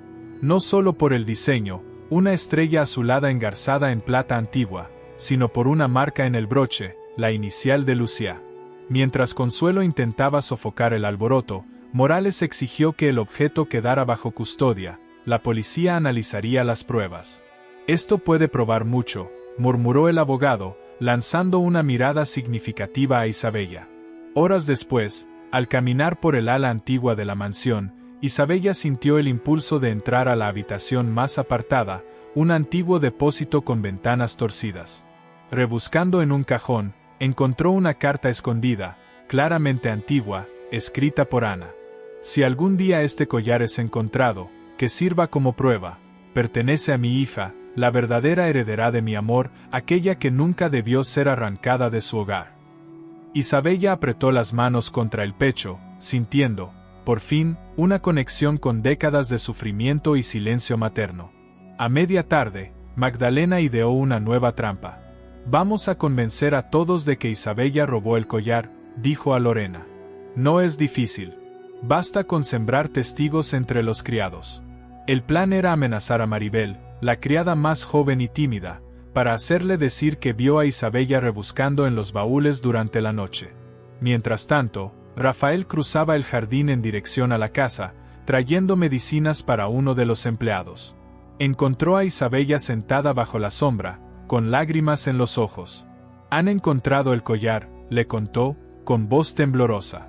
No solo por el diseño, una estrella azulada engarzada en plata antigua, sino por una marca en el broche, la inicial de Lucía. Mientras Consuelo intentaba sofocar el alboroto, Morales exigió que el objeto quedara bajo custodia. La policía analizaría las pruebas. «Esto puede probar mucho», murmuró el abogado, lanzando una mirada significativa a Isabella. Horas después, al caminar por el ala antigua de la mansión, Isabella sintió el impulso de entrar a la habitación más apartada, un antiguo depósito con ventanas torcidas. Rebuscando en un cajón, encontró una carta escondida, claramente antigua, escrita por Ana. «Si algún día este collar es encontrado, que sirva como prueba. Pertenece a mi hija, la verdadera heredera de mi amor, aquella que nunca debió ser arrancada de su hogar». Isabella apretó las manos contra el pecho, sintiendo, por fin, una conexión con décadas de sufrimiento y silencio materno. A media tarde, Magdalena ideó una nueva trampa. «Vamos a convencer a todos de que Isabella robó el collar», dijo a Lorena. «No es difícil. Basta con sembrar testigos entre los criados». El plan era amenazar a Maribel, la criada más joven y tímida, para hacerle decir que vio a Isabella rebuscando en los baúles durante la noche. Mientras tanto, Rafael cruzaba el jardín en dirección a la casa, trayendo medicinas para uno de los empleados. Encontró a Isabella sentada bajo la sombra, con lágrimas en los ojos. «Han encontrado el collar», le contó, con voz temblorosa.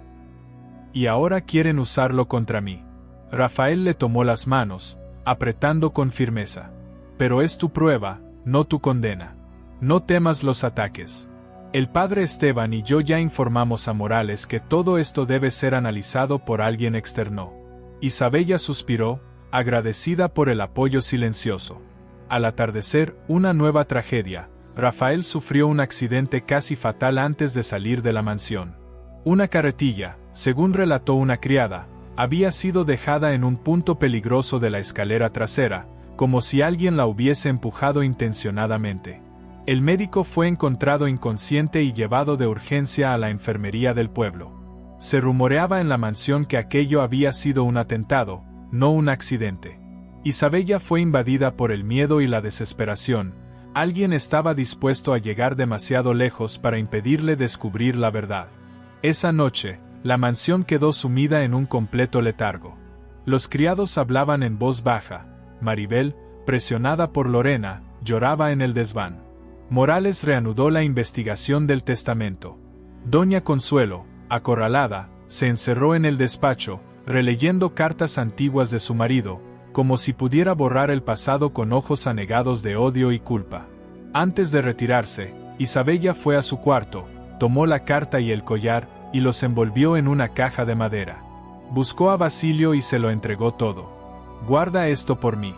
«Y ahora quieren usarlo contra mí». Rafael le tomó las manos, apretando con firmeza. «Pero es tu prueba, no tu condena. No temas los ataques. El padre Esteban y yo ya informamos a Morales que todo esto debe ser analizado por alguien externo». Isabella suspiró, agradecida por el apoyo silencioso. Al atardecer, una nueva tragedia. Rafael sufrió un accidente casi fatal antes de salir de la mansión. Una carretilla, según relató una criada, había sido dejada en un punto peligroso de la escalera trasera, como si alguien la hubiese empujado intencionadamente. El médico fue encontrado inconsciente y llevado de urgencia a la enfermería del pueblo. Se rumoreaba en la mansión que aquello había sido un atentado, no un accidente. Isabella fue invadida por el miedo y la desesperación. Alguien estaba dispuesto a llegar demasiado lejos para impedirle descubrir la verdad. Esa noche, la mansión quedó sumida en un completo letargo. Los criados hablaban en voz baja. Maribel, presionada por Lorena, lloraba en el desván. Morales reanudó la investigación del testamento. Doña Consuelo, acorralada, se encerró en el despacho, releyendo cartas antiguas de su marido, como si pudiera borrar el pasado con ojos anegados de odio y culpa. Antes de retirarse, Isabella fue a su cuarto, tomó la carta y el collar, y los envolvió en una caja de madera. Buscó a Basilio y se lo entregó todo. «Guarda esto por mí.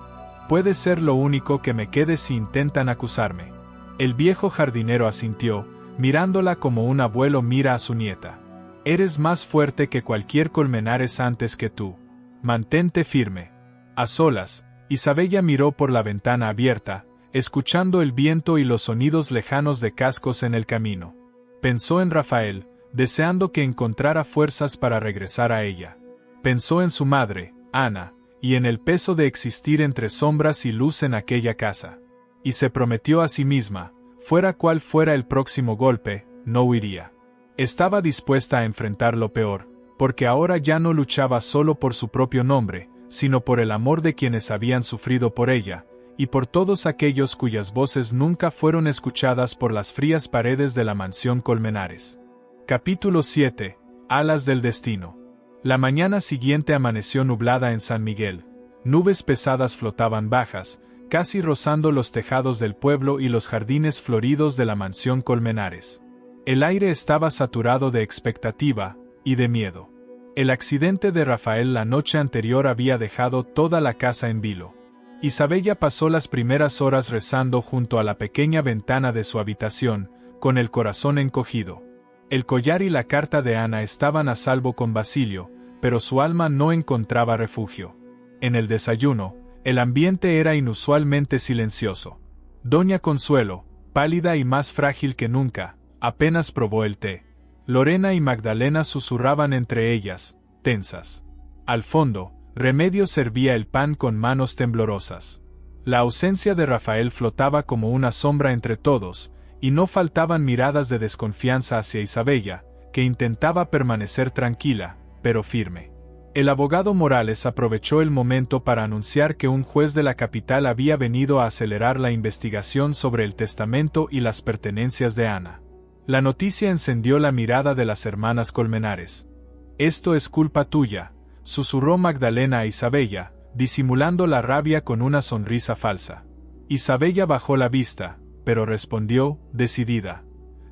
Puede ser lo único que me quede si intentan acusarme». El viejo jardinero asintió, mirándola como un abuelo mira a su nieta. «Eres más fuerte que cualquier Colmenares antes que tú. Mantente firme». A solas, Isabella miró por la ventana abierta, escuchando el viento y los sonidos lejanos de cascos en el camino. Pensó en Rafael, deseando que encontrara fuerzas para regresar a ella. Pensó en su madre, Ana, y en el peso de existir entre sombras y luz en aquella casa. Y se prometió a sí misma, fuera cual fuera el próximo golpe, no huiría. Estaba dispuesta a enfrentar lo peor, porque ahora ya no luchaba solo por su propio nombre, sino por el amor de quienes habían sufrido por ella, y por todos aquellos cuyas voces nunca fueron escuchadas por las frías paredes de la mansión Colmenares. Capítulo 7. Alas del destino. La mañana siguiente amaneció nublada en San Miguel. Nubes pesadas flotaban bajas, casi rozando los tejados del pueblo y los jardines floridos de la mansión Colmenares. El aire estaba saturado de expectativa y de miedo. El accidente de Rafael la noche anterior había dejado toda la casa en vilo. Isabella pasó las primeras horas rezando junto a la pequeña ventana de su habitación, con el corazón encogido. El collar y la carta de Ana estaban a salvo con Basilio, pero su alma no encontraba refugio. En el desayuno, el ambiente era inusualmente silencioso. Doña Consuelo, pálida y más frágil que nunca, apenas probó el té. Lorena y Magdalena susurraban entre ellas, tensas. Al fondo, Remedios servía el pan con manos temblorosas. La ausencia de Rafael flotaba como una sombra entre todos, y no faltaban miradas de desconfianza hacia Isabella, que intentaba permanecer tranquila, pero firme. El abogado Morales aprovechó el momento para anunciar que un juez de la capital había venido a acelerar la investigación sobre el testamento y las pertenencias de Ana. La noticia encendió la mirada de las hermanas Colmenares. «Esto es culpa tuya», susurró Magdalena a Isabella, disimulando la rabia con una sonrisa falsa. Isabella bajó la vista, pero respondió, decidida: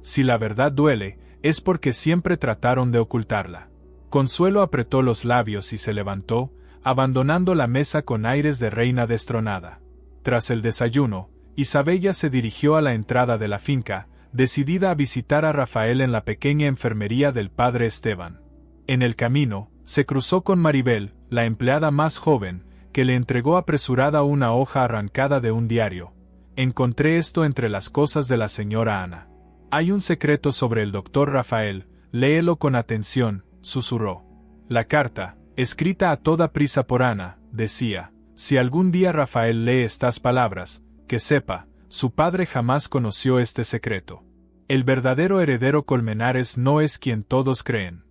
«Si la verdad duele, es porque siempre trataron de ocultarla». Consuelo apretó los labios y se levantó, abandonando la mesa con aires de reina destronada. Tras el desayuno, Isabella se dirigió a la entrada de la finca, decidida a visitar a Rafael en la pequeña enfermería del padre Esteban. En el camino, se cruzó con Maribel, la empleada más joven, que le entregó apresurada una hoja arrancada de un diario. «Encontré esto entre las cosas de la señora Ana. Hay un secreto sobre el doctor Rafael, léelo con atención», susurró. La carta, escrita a toda prisa por Ana, decía: «Si algún día Rafael lee estas palabras, que sepa, su padre jamás conoció este secreto». El verdadero heredero Colmenares no es quien todos creen.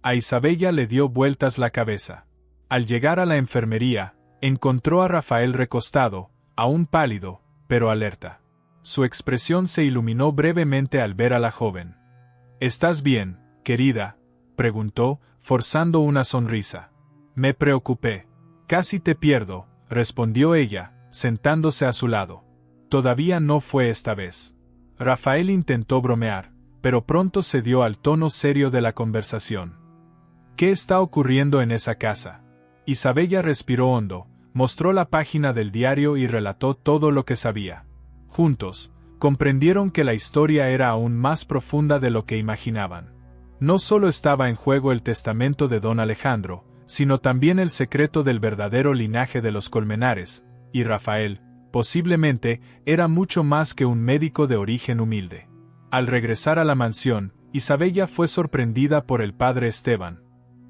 A Isabella le dio vueltas la cabeza. Al llegar a la enfermería, encontró a Rafael recostado, aún pálido, pero alerta. Su expresión se iluminó brevemente al ver a la joven. ¿Estás bien, querida?, preguntó, forzando una sonrisa. Me preocupé. Casi te pierdo, respondió ella, sentándose a su lado. Todavía no fue esta vez. Rafael intentó bromear, pero pronto cedió al tono serio de la conversación. ¿Qué está ocurriendo en esa casa? Isabella respiró hondo, mostró la página del diario y relató todo lo que sabía. Juntos, comprendieron que la historia era aún más profunda de lo que imaginaban. No solo estaba en juego el testamento de don Alejandro, sino también el secreto del verdadero linaje de los Colmenares, y Rafael, posiblemente, era mucho más que un médico de origen humilde. Al regresar a la mansión, Isabella fue sorprendida por el padre Esteban.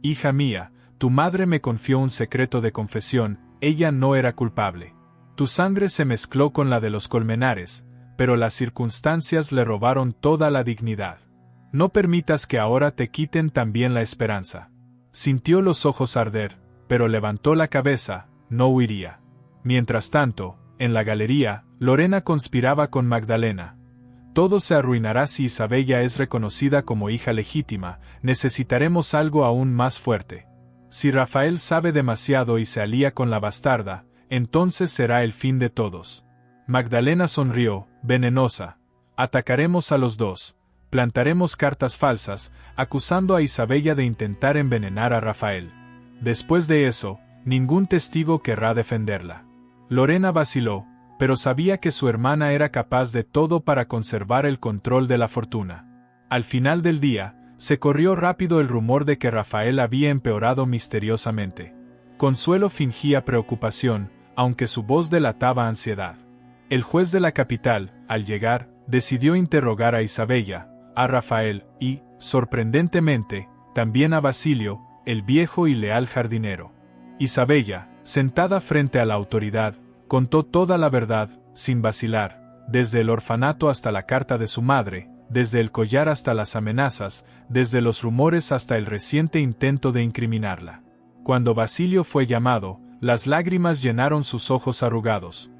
Hija mía, tu madre me confió un secreto de confesión, ella no era culpable. Tu sangre se mezcló con la de los Colmenares, pero las circunstancias le robaron toda la dignidad. No permitas que ahora te quiten también la esperanza. Sintió los ojos arder, pero levantó la cabeza, no huiría. Mientras tanto, en la galería, Lorena conspiraba con Magdalena. Todo se arruinará si Isabella es reconocida como hija legítima, necesitaremos algo aún más fuerte. Si Rafael sabe demasiado y se alía con la bastarda, entonces será el fin de todos. Magdalena sonrió, venenosa. Atacaremos a los dos. Plantaremos cartas falsas, acusando a Isabella de intentar envenenar a Rafael. Después de eso, ningún testigo querrá defenderla. Lorena vaciló, pero sabía que su hermana era capaz de todo para conservar el control de la fortuna. Al final del día, se corrió rápido el rumor de que Rafael había empeorado misteriosamente. Consuelo fingía preocupación, aunque su voz delataba ansiedad. El juez de la capital, al llegar, decidió interrogar a Isabella, a Rafael y, sorprendentemente, también a Basilio, el viejo y leal jardinero. Isabella, sentada frente a la autoridad, contó toda la verdad, sin vacilar, desde el orfanato hasta la carta de su madre, desde el collar hasta las amenazas, desde los rumores hasta el reciente intento de incriminarla. Cuando Basilio fue llamado, las lágrimas llenaron sus ojos arrugados.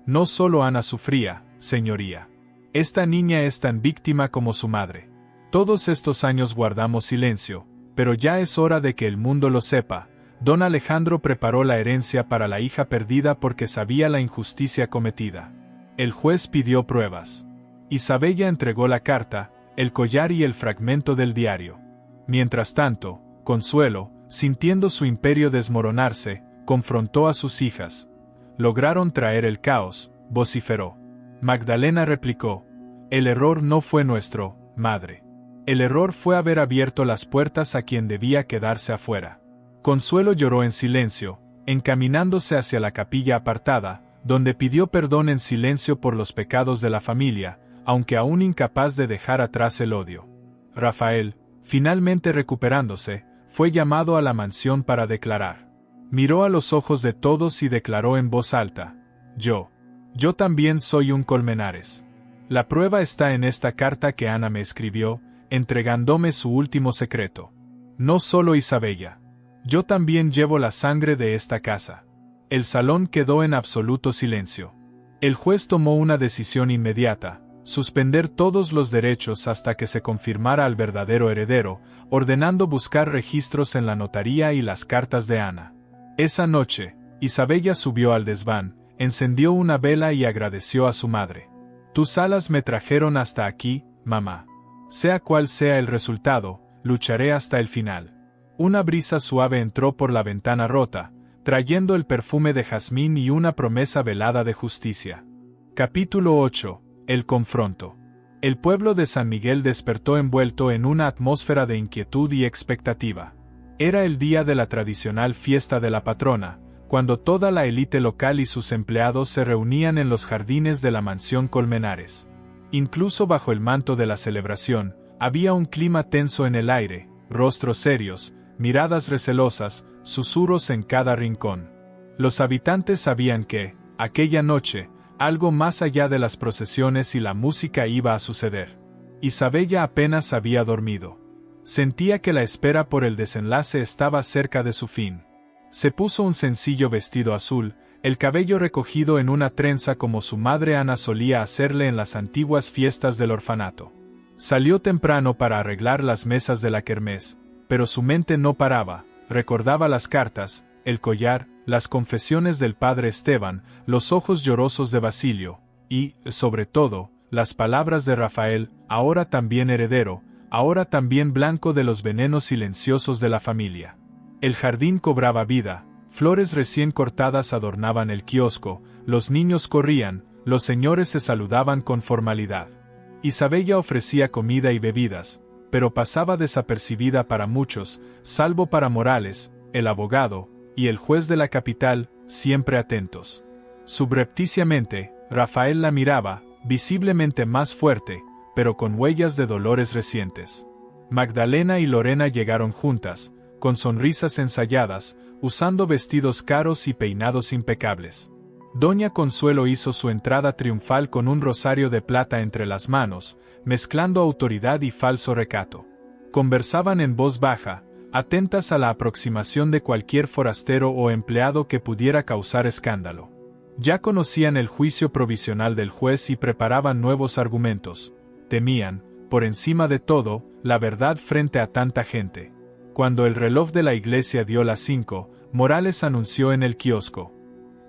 No solo Ana sufría, señoría. Esta niña es tan víctima como su madre. Todos estos años guardamos silencio, pero ya es hora de que el mundo lo sepa. Don Alejandro preparó la herencia para la hija perdida porque sabía la injusticia cometida. El juez pidió pruebas. Isabella entregó la carta, el collar y el fragmento del diario. Mientras tanto, Consuelo, sintiendo su imperio desmoronarse, confrontó a sus hijas. Lograron traer el caos, vociferó. Magdalena replicó: el error no fue nuestro, madre. El error fue haber abierto las puertas a quien debía quedarse afuera. Consuelo lloró en silencio, encaminándose hacia la capilla apartada, donde pidió perdón en silencio por los pecados de la familia, aunque aún incapaz de dejar atrás el odio. Rafael, finalmente recuperándose, fue llamado a la mansión para declarar. Miró a los ojos de todos y declaró en voz alta: Yo también soy un Colmenares. La prueba está en esta carta que Ana me escribió, entregándome su último secreto. No solo Isabella. Yo también llevo la sangre de esta casa. El salón quedó en absoluto silencio. El juez tomó una decisión inmediata: suspender todos los derechos hasta que se confirmara al verdadero heredero, ordenando buscar registros en la notaría y las cartas de Ana. Esa noche, Isabella subió al desván, encendió una vela y agradeció a su madre. Tus alas me trajeron hasta aquí, mamá. Sea cual sea el resultado, lucharé hasta el final. Una brisa suave entró por la ventana rota, trayendo el perfume de jazmín y una promesa velada de justicia. Capítulo 8. El confronto. El pueblo de San Miguel despertó envuelto en una atmósfera de inquietud y expectativa. Era el día de la tradicional fiesta de la patrona, cuando toda la élite local y sus empleados se reunían en los jardines de la mansión Colmenares. Incluso bajo el manto de la celebración, había un clima tenso en el aire, rostros serios, miradas recelosas, susurros en cada rincón. Los habitantes sabían que, aquella noche, algo más allá de las procesiones y la música iba a suceder. Isabella apenas había dormido. Sentía que la espera por el desenlace estaba cerca de su fin. Se puso un sencillo vestido azul, el cabello recogido en una trenza como su madre Ana solía hacerle en las antiguas fiestas del orfanato. Salió temprano para arreglar las mesas de la kermés, pero su mente no paraba, recordaba las cartas, el collar, las confesiones del padre Esteban, los ojos llorosos de Basilio, y, sobre todo, las palabras de Rafael, ahora también heredero, ahora también blanco de los venenos silenciosos de la familia. El jardín cobraba vida, flores recién cortadas adornaban el kiosco, los niños corrían, los señores se saludaban con formalidad. Isabella ofrecía comida y bebidas, pero pasaba desapercibida para muchos, salvo para Morales, el abogado, y el juez de la capital, siempre atentos. Subrepticiamente, Rafael la miraba, visiblemente más fuerte, pero con huellas de dolores recientes. Magdalena y Lorena llegaron juntas, con sonrisas ensayadas, usando vestidos caros y peinados impecables. Doña Consuelo hizo su entrada triunfal con un rosario de plata entre las manos, mezclando autoridad y falso recato. Conversaban en voz baja, atentas a la aproximación de cualquier forastero o empleado que pudiera causar escándalo. Ya conocían el juicio provisional del juez y preparaban nuevos argumentos. Temían, por encima de todo, la verdad frente a tanta gente. Cuando el reloj de la iglesia dio las 5, Morales anunció en el kiosco: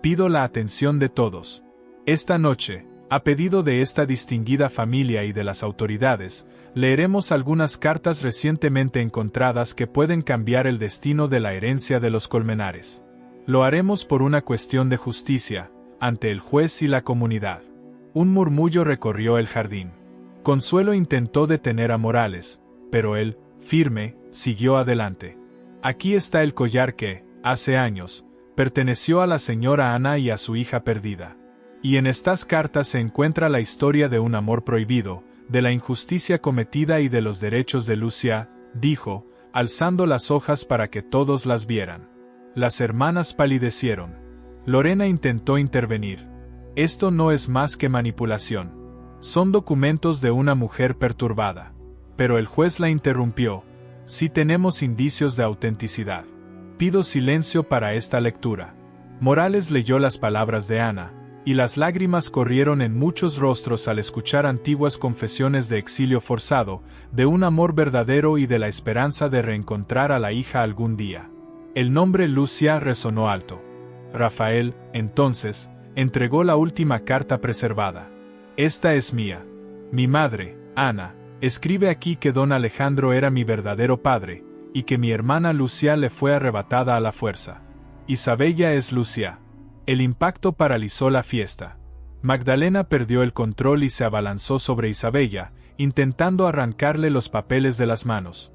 «Pido la atención de todos. Esta noche, a pedido de esta distinguida familia y de las autoridades, leeremos algunas cartas recientemente encontradas que pueden cambiar el destino de la herencia de los Colmenares. Lo haremos por una cuestión de justicia, ante el juez y la comunidad». Un murmullo recorrió el jardín. Consuelo intentó detener a Morales, pero él, firme, siguió adelante. «Aquí está el collar que, hace años, perteneció a la señora Ana y a su hija perdida. Y en estas cartas se encuentra la historia de un amor prohibido, de la injusticia cometida y de los derechos de Lucia», dijo, alzando las hojas para que todos las vieran. Las hermanas palidecieron. Lorena intentó intervenir. «Esto no es más que manipulación. Son documentos de una mujer perturbada». Pero el juez la interrumpió. «Sí tenemos indicios de autenticidad. Pido silencio para esta lectura». Morales leyó las palabras de Ana, y las lágrimas corrieron en muchos rostros al escuchar antiguas confesiones de exilio forzado, de un amor verdadero y de la esperanza de reencontrar a la hija algún día. El nombre Lucia resonó alto. Rafael, entonces, entregó la última carta preservada. «Esta es mía. Mi madre, Ana, escribe aquí que don Alejandro era mi verdadero padre, y que mi hermana Lucia le fue arrebatada a la fuerza. Isabella es Lucia». El impacto paralizó la fiesta. Magdalena perdió el control y se abalanzó sobre Isabella, intentando arrancarle los papeles de las manos.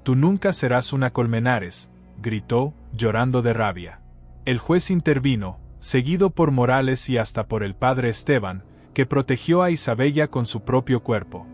«Tú nunca serás una Colmenares», gritó, llorando de rabia. El juez intervino, seguido por Morales y hasta por el padre Esteban, que protegió a Isabella con su propio cuerpo.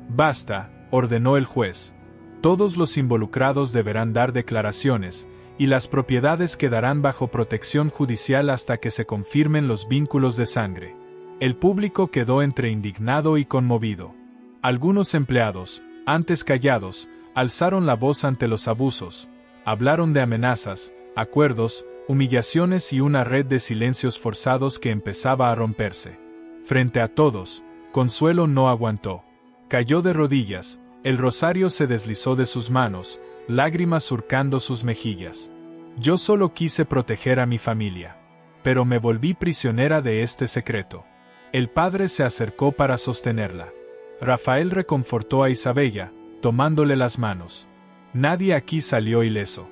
«Basta», ordenó el juez. «Todos los involucrados deberán dar declaraciones, y las propiedades quedarán bajo protección judicial hasta que se confirmen los vínculos de sangre». El público quedó entre indignado y conmovido. Algunos empleados, antes callados, alzaron la voz ante los abusos, hablaron de amenazas, acuerdos, humillaciones y una red de silencios forzados que empezaba a romperse. Frente a todos, Consuelo no aguantó. Cayó de rodillas, el rosario se deslizó de sus manos, lágrimas surcando sus mejillas. «Yo solo quise proteger a mi familia. Pero me volví prisionera de este secreto». El padre se acercó para sostenerla. Rafael reconfortó a Isabella, tomándole las manos. «Nadie aquí salió ileso.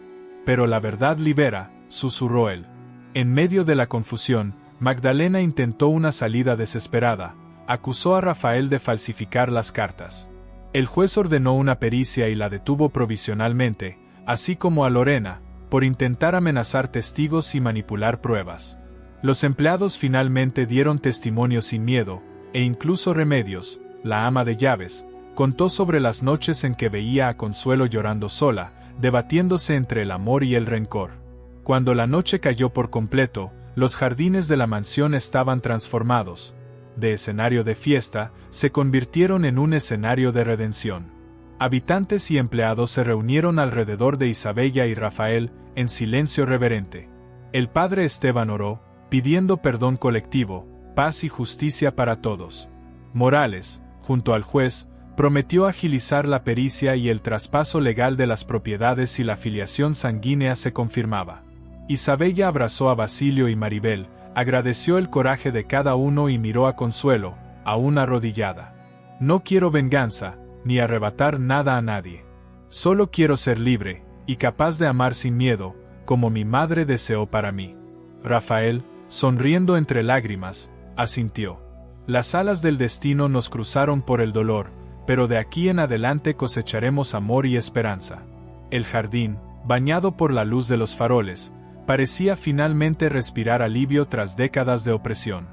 Pero la verdad libera», susurró él. En medio de la confusión, Magdalena intentó una salida desesperada, acusó a Rafael de falsificar las cartas. El juez ordenó una pericia y la detuvo provisionalmente, así como a Lorena, por intentar amenazar testigos y manipular pruebas. Los empleados finalmente dieron testimonio sin miedo, e incluso Remedios, la ama de llaves, contó sobre las noches en que veía a Consuelo llorando sola, debatiéndose entre el amor y el rencor. Cuando la noche cayó por completo, los jardines de la mansión estaban transformados. de escenario de fiesta, se convirtieron en un escenario de redención. Habitantes y empleados se reunieron alrededor de Isabella y Rafael, en silencio reverente. El padre Esteban oró, pidiendo perdón colectivo, paz y justicia para todos. Morales, junto al juez, prometió agilizar la pericia y el traspaso legal de las propiedades si la filiación sanguínea se confirmaba. Isabella abrazó a Basilio y Maribel, agradeció el coraje de cada uno y miró a Consuelo, aún arrodillada. No quiero venganza, ni arrebatar nada a nadie. Solo quiero ser libre, y capaz de amar sin miedo, como mi madre deseó para mí. Rafael, sonriendo entre lágrimas, asintió. Las alas del destino nos cruzaron por el dolor, pero de aquí en adelante cosecharemos amor y esperanza. El jardín, bañado por la luz de los faroles, parecía finalmente respirar alivio tras décadas de opresión.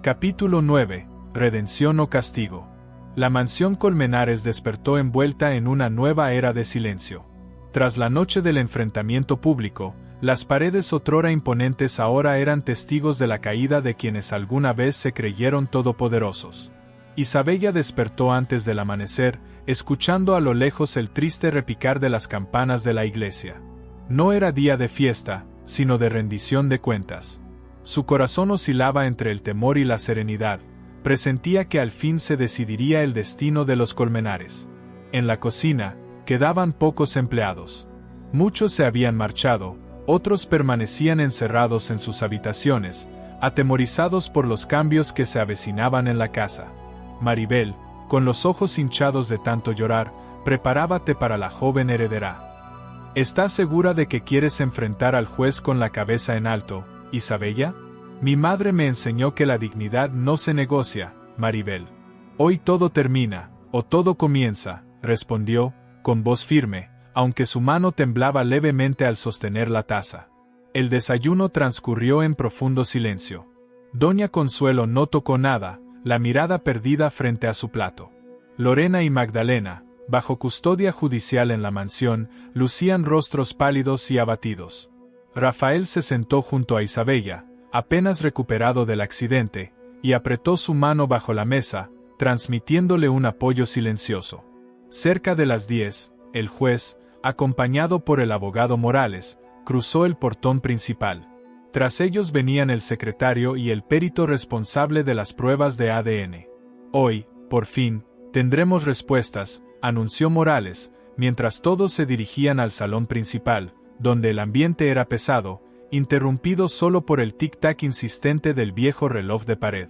Capítulo 9. Redención o castigo. La mansión Colmenares despertó envuelta en una nueva era de silencio. Tras la noche del enfrentamiento público, las paredes otrora imponentes ahora eran testigos de la caída de quienes alguna vez se creyeron todopoderosos. Isabella despertó antes del amanecer, escuchando a lo lejos el triste repicar de las campanas de la iglesia. No era día de fiesta, sino de rendición de cuentas. Su corazón oscilaba entre el temor y la serenidad, presentía que al fin se decidiría el destino de los Colmenares. En la cocina, quedaban pocos empleados. Muchos se habían marchado, otros permanecían encerrados en sus habitaciones, atemorizados por los cambios que se avecinaban en la casa. Maribel, con los ojos hinchados de tanto llorar, preparábate para la joven heredera. ¿Estás segura de que quieres enfrentar al juez con la cabeza en alto, Isabella? Mi madre me enseñó que la dignidad no se negocia, Maribel. Hoy todo termina, o todo comienza, respondió, con voz firme, aunque su mano temblaba levemente al sostener la taza. El desayuno transcurrió en profundo silencio. Doña Consuelo no tocó nada, la mirada perdida frente a su plato. Lorena y Magdalena, bajo custodia judicial en la mansión, lucían rostros pálidos y abatidos. Rafael se sentó junto a Isabella, apenas recuperado del accidente, y apretó su mano bajo la mesa, transmitiéndole un apoyo silencioso. Cerca de las 10, el juez, acompañado por el abogado Morales, cruzó el portón principal. Tras ellos venían el secretario y el perito responsable de las pruebas de ADN. Hoy, por fin, tendremos respuestas, anunció Morales, mientras todos se dirigían al salón principal, donde el ambiente era pesado, interrumpido solo por el tic-tac insistente del viejo reloj de pared.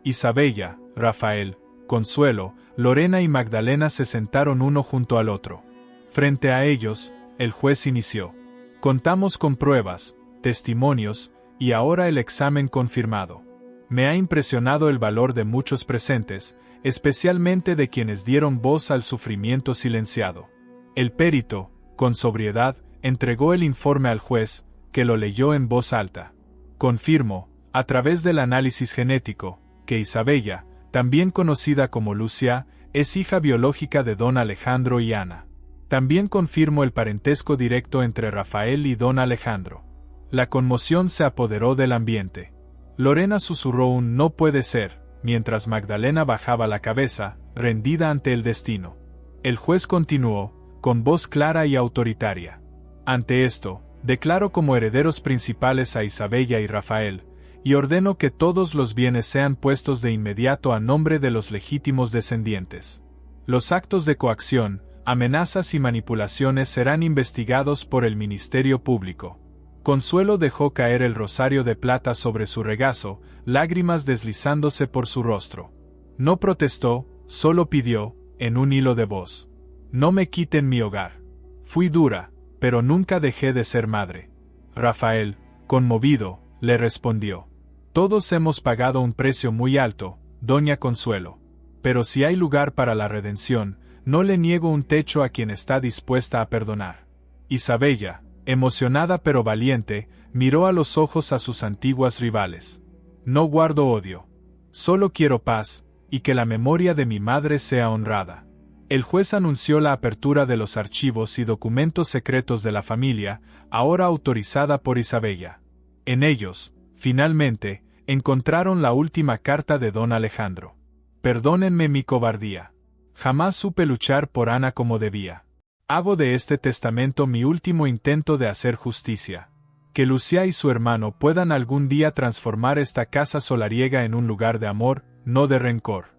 Isabella, Rafael, Consuelo, Lorena y Magdalena se sentaron uno junto al otro. Frente a ellos, el juez inició. Contamos con pruebas, testimonios, y ahora el examen confirmado. Me ha impresionado el valor de muchos presentes, especialmente de quienes dieron voz al sufrimiento silenciado. El perito, con sobriedad, entregó el informe al juez, que lo leyó en voz alta. Confirmo, a través del análisis genético, que Isabella, también conocida como Lucia, es hija biológica de don Alejandro y Ana. También confirmo el parentesco directo entre Rafael y don Alejandro. La conmoción se apoderó del ambiente. Lorena susurró un "no puede ser", mientras Magdalena bajaba la cabeza, rendida ante el destino. El juez continuó, con voz clara y autoritaria. Ante esto, declaro como herederos principales a Isabella y Rafael, y ordeno que todos los bienes sean puestos de inmediato a nombre de los legítimos descendientes. Los actos de coacción, amenazas y manipulaciones serán investigados por el Ministerio Público. Consuelo dejó caer el rosario de plata sobre su regazo, lágrimas deslizándose por su rostro. No protestó, solo pidió, en un hilo de voz: no me quiten mi hogar. Fui dura, pero nunca dejé de ser madre. Rafael, conmovido, le respondió: todos hemos pagado un precio muy alto, doña Consuelo. Pero si hay lugar para la redención, no le niego un techo a quien está dispuesta a perdonar. Isabella, emocionada pero valiente, miró a los ojos a sus antiguas rivales. No guardo odio. Solo quiero paz, y que la memoria de mi madre sea honrada. El juez anunció la apertura de los archivos y documentos secretos de la familia, ahora autorizada por Isabella. En ellos, finalmente, Encontraron la última carta de don Alejandro. Perdónenme mi cobardía. Jamás supe luchar por Ana como debía. Hago de este testamento mi último intento de hacer justicia. Que Lucía y su hermano puedan algún día transformar esta casa solariega en un lugar de amor, no de rencor.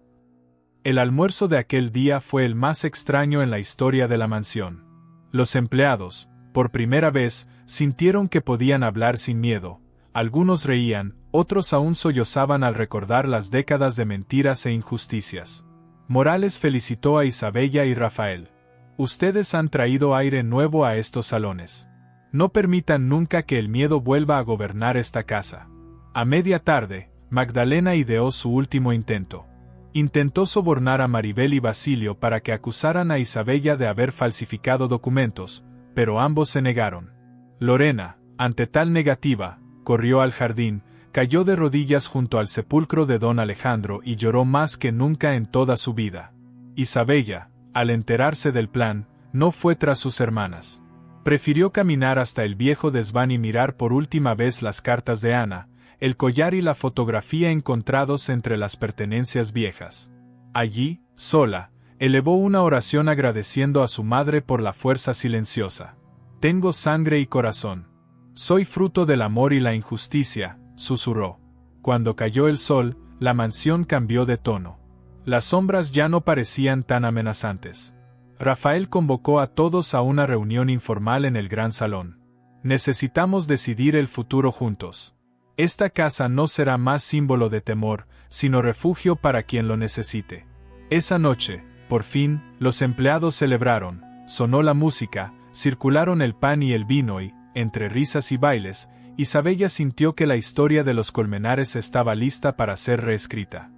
El almuerzo de aquel día fue el más extraño en la historia de la mansión. Los empleados, por primera vez, sintieron que podían hablar sin miedo. Algunos reían, otros aún sollozaban al recordar las décadas de mentiras e injusticias. Morales felicitó a Isabella y Rafael. Ustedes han traído aire nuevo a estos salones. No permitan nunca que el miedo vuelva a gobernar esta casa. A media tarde, Magdalena ideó su último intento. Intentó sobornar a Maribel y Basilio para que acusaran a Isabella de haber falsificado documentos, pero ambos se negaron. Lorena, ante tal negativa, corrió al jardín, cayó de rodillas junto al sepulcro de don Alejandro y lloró más que nunca en toda su vida. Isabella, al enterarse del plan, no fue tras sus hermanas. Prefirió caminar hasta el viejo desván y mirar por última vez las cartas de Ana, el collar y la fotografía encontrados entre las pertenencias viejas. Allí, sola, elevó una oración agradeciendo a su madre por la fuerza silenciosa. Tengo sangre y corazón. Soy fruto del amor y la injusticia, susurró. Cuando cayó el sol, la mansión cambió de tono. Las sombras ya no parecían tan amenazantes. Rafael convocó a todos a una reunión informal en el gran salón. Necesitamos decidir el futuro juntos. Esta casa no será más símbolo de temor, sino refugio para quien lo necesite. Esa noche, por fin, los empleados celebraron, sonó la música, circularon el pan y el vino y, entre risas y bailes, Isabella sintió que la historia de los Colmenares estaba lista para ser reescrita.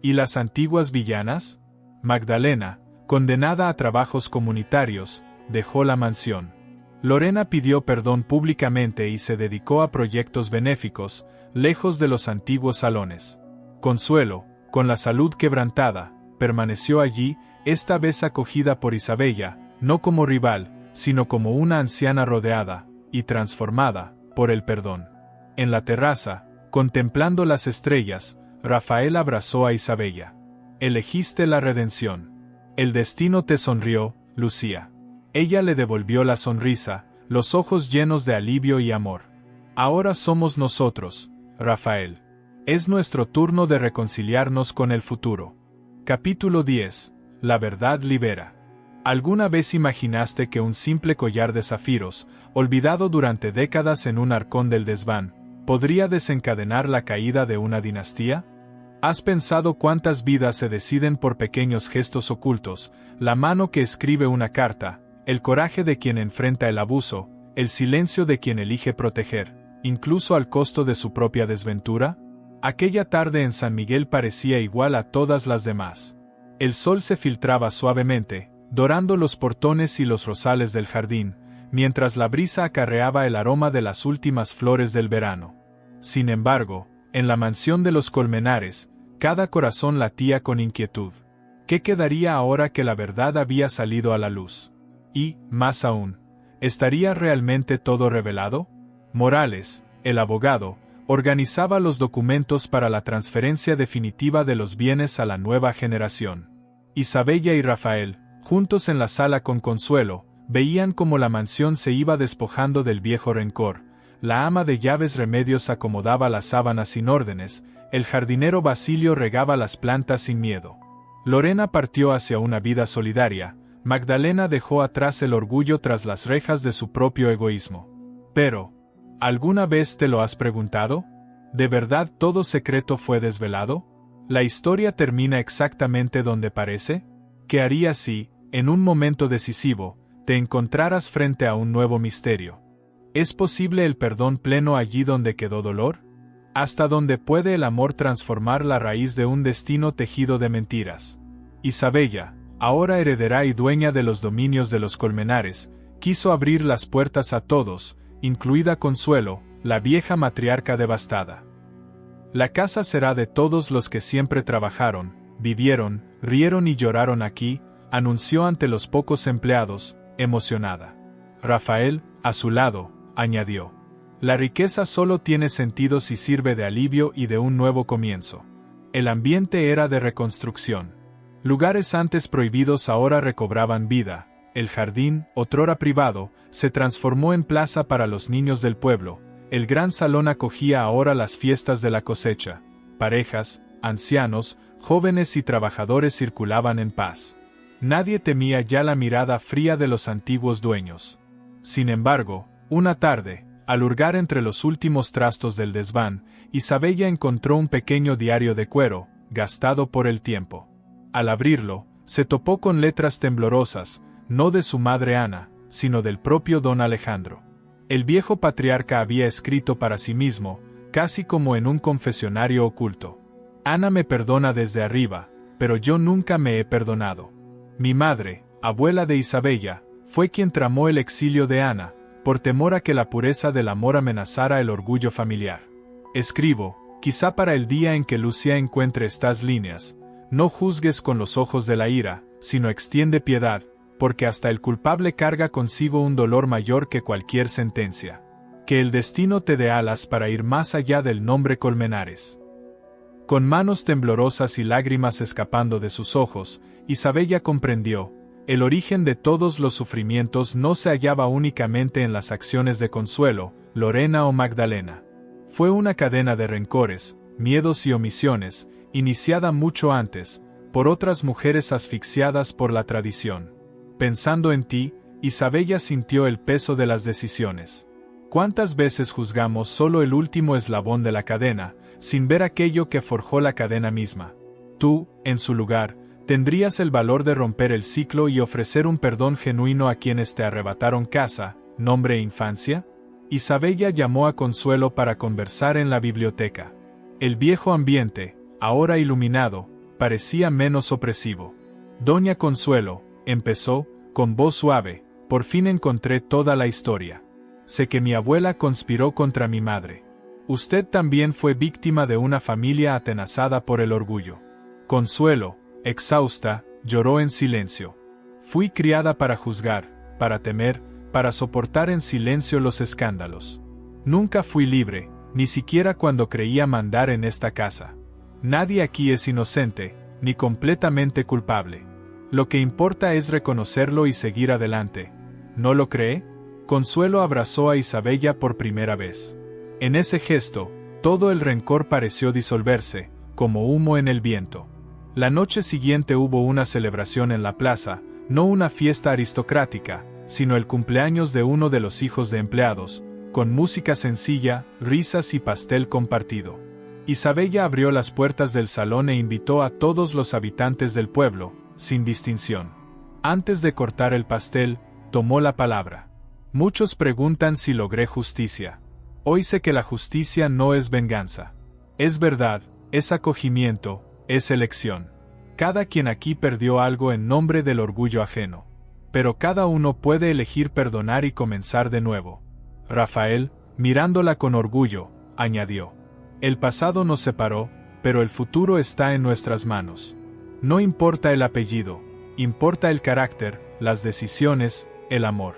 ¿Y las antiguas villanas? Magdalena, condenada a trabajos comunitarios, dejó la mansión. Lorena pidió perdón públicamente y se dedicó a proyectos benéficos, lejos de los antiguos salones. Consuelo, con la salud quebrantada, permaneció allí, esta vez acogida por Isabella, no como rival, sino como una anciana rodeada, y transformada, por el perdón. En la terraza, contemplando las estrellas, Rafael abrazó a Isabella. Elegiste la redención. El destino te sonrió, Lucía. Ella le devolvió la sonrisa, los ojos llenos de alivio y amor. Ahora somos nosotros, Rafael. Es nuestro turno de reconciliarnos con el futuro. Capítulo 10. La verdad libera. ¿Alguna vez imaginaste que un simple collar de zafiros, olvidado durante décadas en un arcón del desván, podría desencadenar la caída de una dinastía? ¿Has pensado cuántas vidas se deciden por pequeños gestos ocultos, la mano que escribe una carta, el coraje de quien enfrenta el abuso, el silencio de quien elige proteger, incluso al costo de su propia desventura? Aquella tarde en San Miguel parecía igual a todas las demás. El sol se filtraba suavemente, dorando los portones y los rosales del jardín, mientras la brisa acarreaba el aroma de las últimas flores del verano. Sin embargo, en la mansión de los Colmenares, cada corazón latía con inquietud. ¿Qué quedaría ahora que la verdad había salido a la luz? Y, más aún, ¿estaría realmente todo revelado? Morales, el abogado, organizaba los documentos para la transferencia definitiva de los bienes a la nueva generación. Isabella y Rafael, juntos en la sala con Consuelo, veían cómo la mansión se iba despojando del viejo rencor. La ama de llaves Remedios acomodaba las sábanas sin órdenes, el jardinero Basilio regaba las plantas sin miedo. Lorena partió hacia una vida solidaria, Magdalena dejó atrás el orgullo tras las rejas de su propio egoísmo. Pero, ¿alguna vez te lo has preguntado? ¿De verdad todo secreto fue desvelado? ¿La historia termina exactamente donde parece? ¿Qué harías si, en un momento decisivo, te encontraras frente a un nuevo misterio? ¿Es posible el perdón pleno allí donde quedó dolor? ¿Hasta dónde puede el amor transformar la raíz de un destino tejido de mentiras? Isabella, ahora heredera y dueña de los dominios de los Colmenares, quiso abrir las puertas a todos, incluida Consuelo, la vieja matriarca devastada. La casa será de todos los que siempre trabajaron, vivieron, rieron y lloraron aquí, anunció ante los pocos empleados, emocionada. Rafael, a su lado, añadió. La riqueza solo tiene sentido si sirve de alivio y de un nuevo comienzo. El ambiente era de reconstrucción. Lugares antes prohibidos ahora recobraban vida. El jardín, otrora privado, se transformó en plaza para los niños del pueblo. El gran salón acogía ahora las fiestas de la cosecha. Parejas, ancianos, jóvenes y trabajadores circulaban en paz. Nadie temía ya la mirada fría de los antiguos dueños. Sin embargo, una tarde, al hurgar entre los últimos trastos del desván, Isabella encontró un pequeño diario de cuero, gastado por el tiempo. Al abrirlo, se topó con letras temblorosas, no de su madre Ana, sino del propio don Alejandro. El viejo patriarca había escrito para sí mismo, casi como en un confesionario oculto: Ana me perdona desde arriba, pero yo nunca me he perdonado. Mi madre, abuela de Isabella, fue quien tramó el exilio de Ana, por temor a que la pureza del amor amenazara el orgullo familiar. Escribo, quizá para el día en que Lucía encuentre estas líneas: no juzgues con los ojos de la ira, sino extiende piedad, porque hasta el culpable carga consigo un dolor mayor que cualquier sentencia. Que el destino te dé alas para ir más allá del nombre Colmenares. Con manos temblorosas y lágrimas escapando de sus ojos, Isabella comprendió: el origen de todos los sufrimientos no se hallaba únicamente en las acciones de Consuelo, Lorena o Magdalena. Fue una cadena de rencores, miedos y omisiones, iniciada mucho antes, por otras mujeres asfixiadas por la tradición. Pensando en ti, Isabella sintió el peso de las decisiones. ¿Cuántas veces juzgamos solo el último eslabón de la cadena, sin ver aquello que forjó la cadena misma? Tú, en su lugar, ¿tendrías el valor de romper el ciclo y ofrecer un perdón genuino a quienes te arrebataron casa, nombre e infancia? Isabella llamó a Consuelo para conversar en la biblioteca. El viejo ambiente, ahora iluminado, parecía menos opresivo. Doña Consuelo, empezó, con voz suave, por fin encontré toda la historia. Sé que mi abuela conspiró contra mi madre. Usted también fue víctima de una familia atenazada por el orgullo. Consuelo, exhausta, lloró en silencio. Fui criada para juzgar, para temer, para soportar en silencio los escándalos. Nunca fui libre, ni siquiera cuando creía mandar en esta casa. Nadie aquí es inocente, ni completamente culpable. Lo que importa es reconocerlo y seguir adelante. ¿No lo cree? Consuelo abrazó a Isabella por primera vez. En ese gesto, todo el rencor pareció disolverse, como humo en el viento. La noche siguiente hubo una celebración en la plaza, no una fiesta aristocrática, sino el cumpleaños de uno de los hijos de empleados, con música sencilla, risas y pastel compartido. Isabella abrió las puertas del salón e invitó a todos los habitantes del pueblo, sin distinción. Antes de cortar el pastel, tomó la palabra. Muchos preguntan si logré justicia. Hoy sé que la justicia no es venganza. Es verdad, es acogimiento, es elección. Cada quien aquí perdió algo en nombre del orgullo ajeno. Pero cada uno puede elegir perdonar y comenzar de nuevo. Rafael, mirándola con orgullo, añadió: el pasado nos separó, pero el futuro está en nuestras manos. No importa el apellido, importa el carácter, las decisiones, el amor.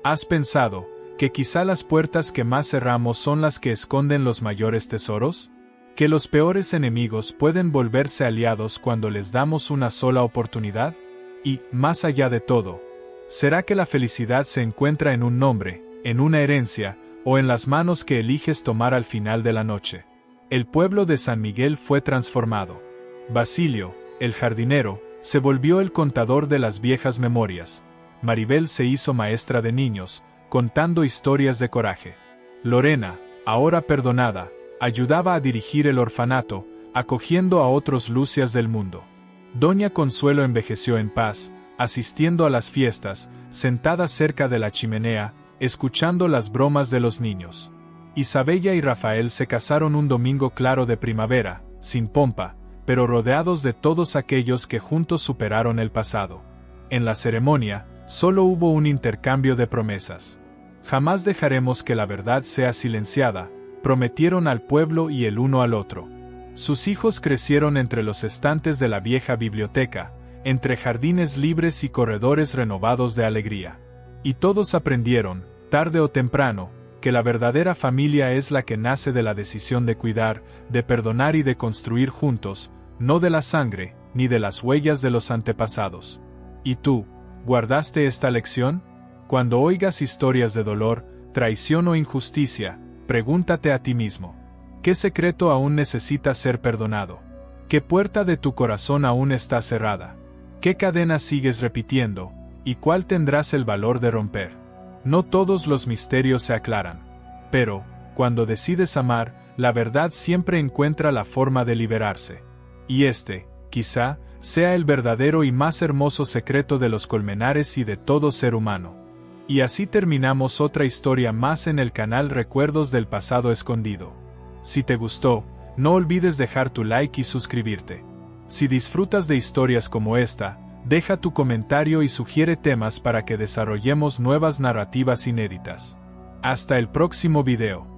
¿Has pensado que quizá las puertas que más cerramos son las que esconden los mayores tesoros? ¿Que los peores enemigos pueden volverse aliados cuando les damos una sola oportunidad? Y, más allá de todo, ¿será que la felicidad se encuentra en un nombre, en una herencia, o en las manos que eliges tomar al final de la noche? El pueblo de San Miguel fue transformado. Basilio, el jardinero, se volvió el contador de las viejas memorias. Maribel se hizo maestra de niños, contando historias de coraje. Lorena, ahora perdonada, ayudaba a dirigir el orfanato, acogiendo a otros Lucias del mundo. Doña Consuelo envejeció en paz, asistiendo a las fiestas, sentada cerca de la chimenea, escuchando las bromas de los niños. Isabella y Rafael se casaron un domingo claro de primavera, sin pompa, pero rodeados de todos aquellos que juntos superaron el pasado. En la ceremonia, solo hubo un intercambio de promesas. Jamás dejaremos que la verdad sea silenciada, prometieron al pueblo y el uno al otro. Sus hijos crecieron entre los estantes de la vieja biblioteca, entre jardines libres y corredores renovados de alegría. Y todos aprendieron, tarde o temprano, que la verdadera familia es la que nace de la decisión de cuidar, de perdonar y de construir juntos, no de la sangre, ni de las huellas de los antepasados. ¿Y tú, guardaste esta lección? Cuando oigas historias de dolor, traición o injusticia, pregúntate a ti mismo: ¿qué secreto aún necesita ser perdonado? ¿Qué puerta de tu corazón aún está cerrada? ¿Qué cadena sigues repitiendo? ¿Y cuál tendrás el valor de romper? No todos los misterios se aclaran. Pero, cuando decides amar, la verdad siempre encuentra la forma de liberarse. Y quizá, sea el verdadero y más hermoso secreto de los Colmenares y de todo ser humano. Y así terminamos otra historia más en el canal Recuerdos del Pasado Escondido. Si te gustó, no olvides dejar tu like y suscribirte. Si disfrutas de historias como esta, deja tu comentario y sugiere temas para que desarrollemos nuevas narrativas inéditas. Hasta el próximo video.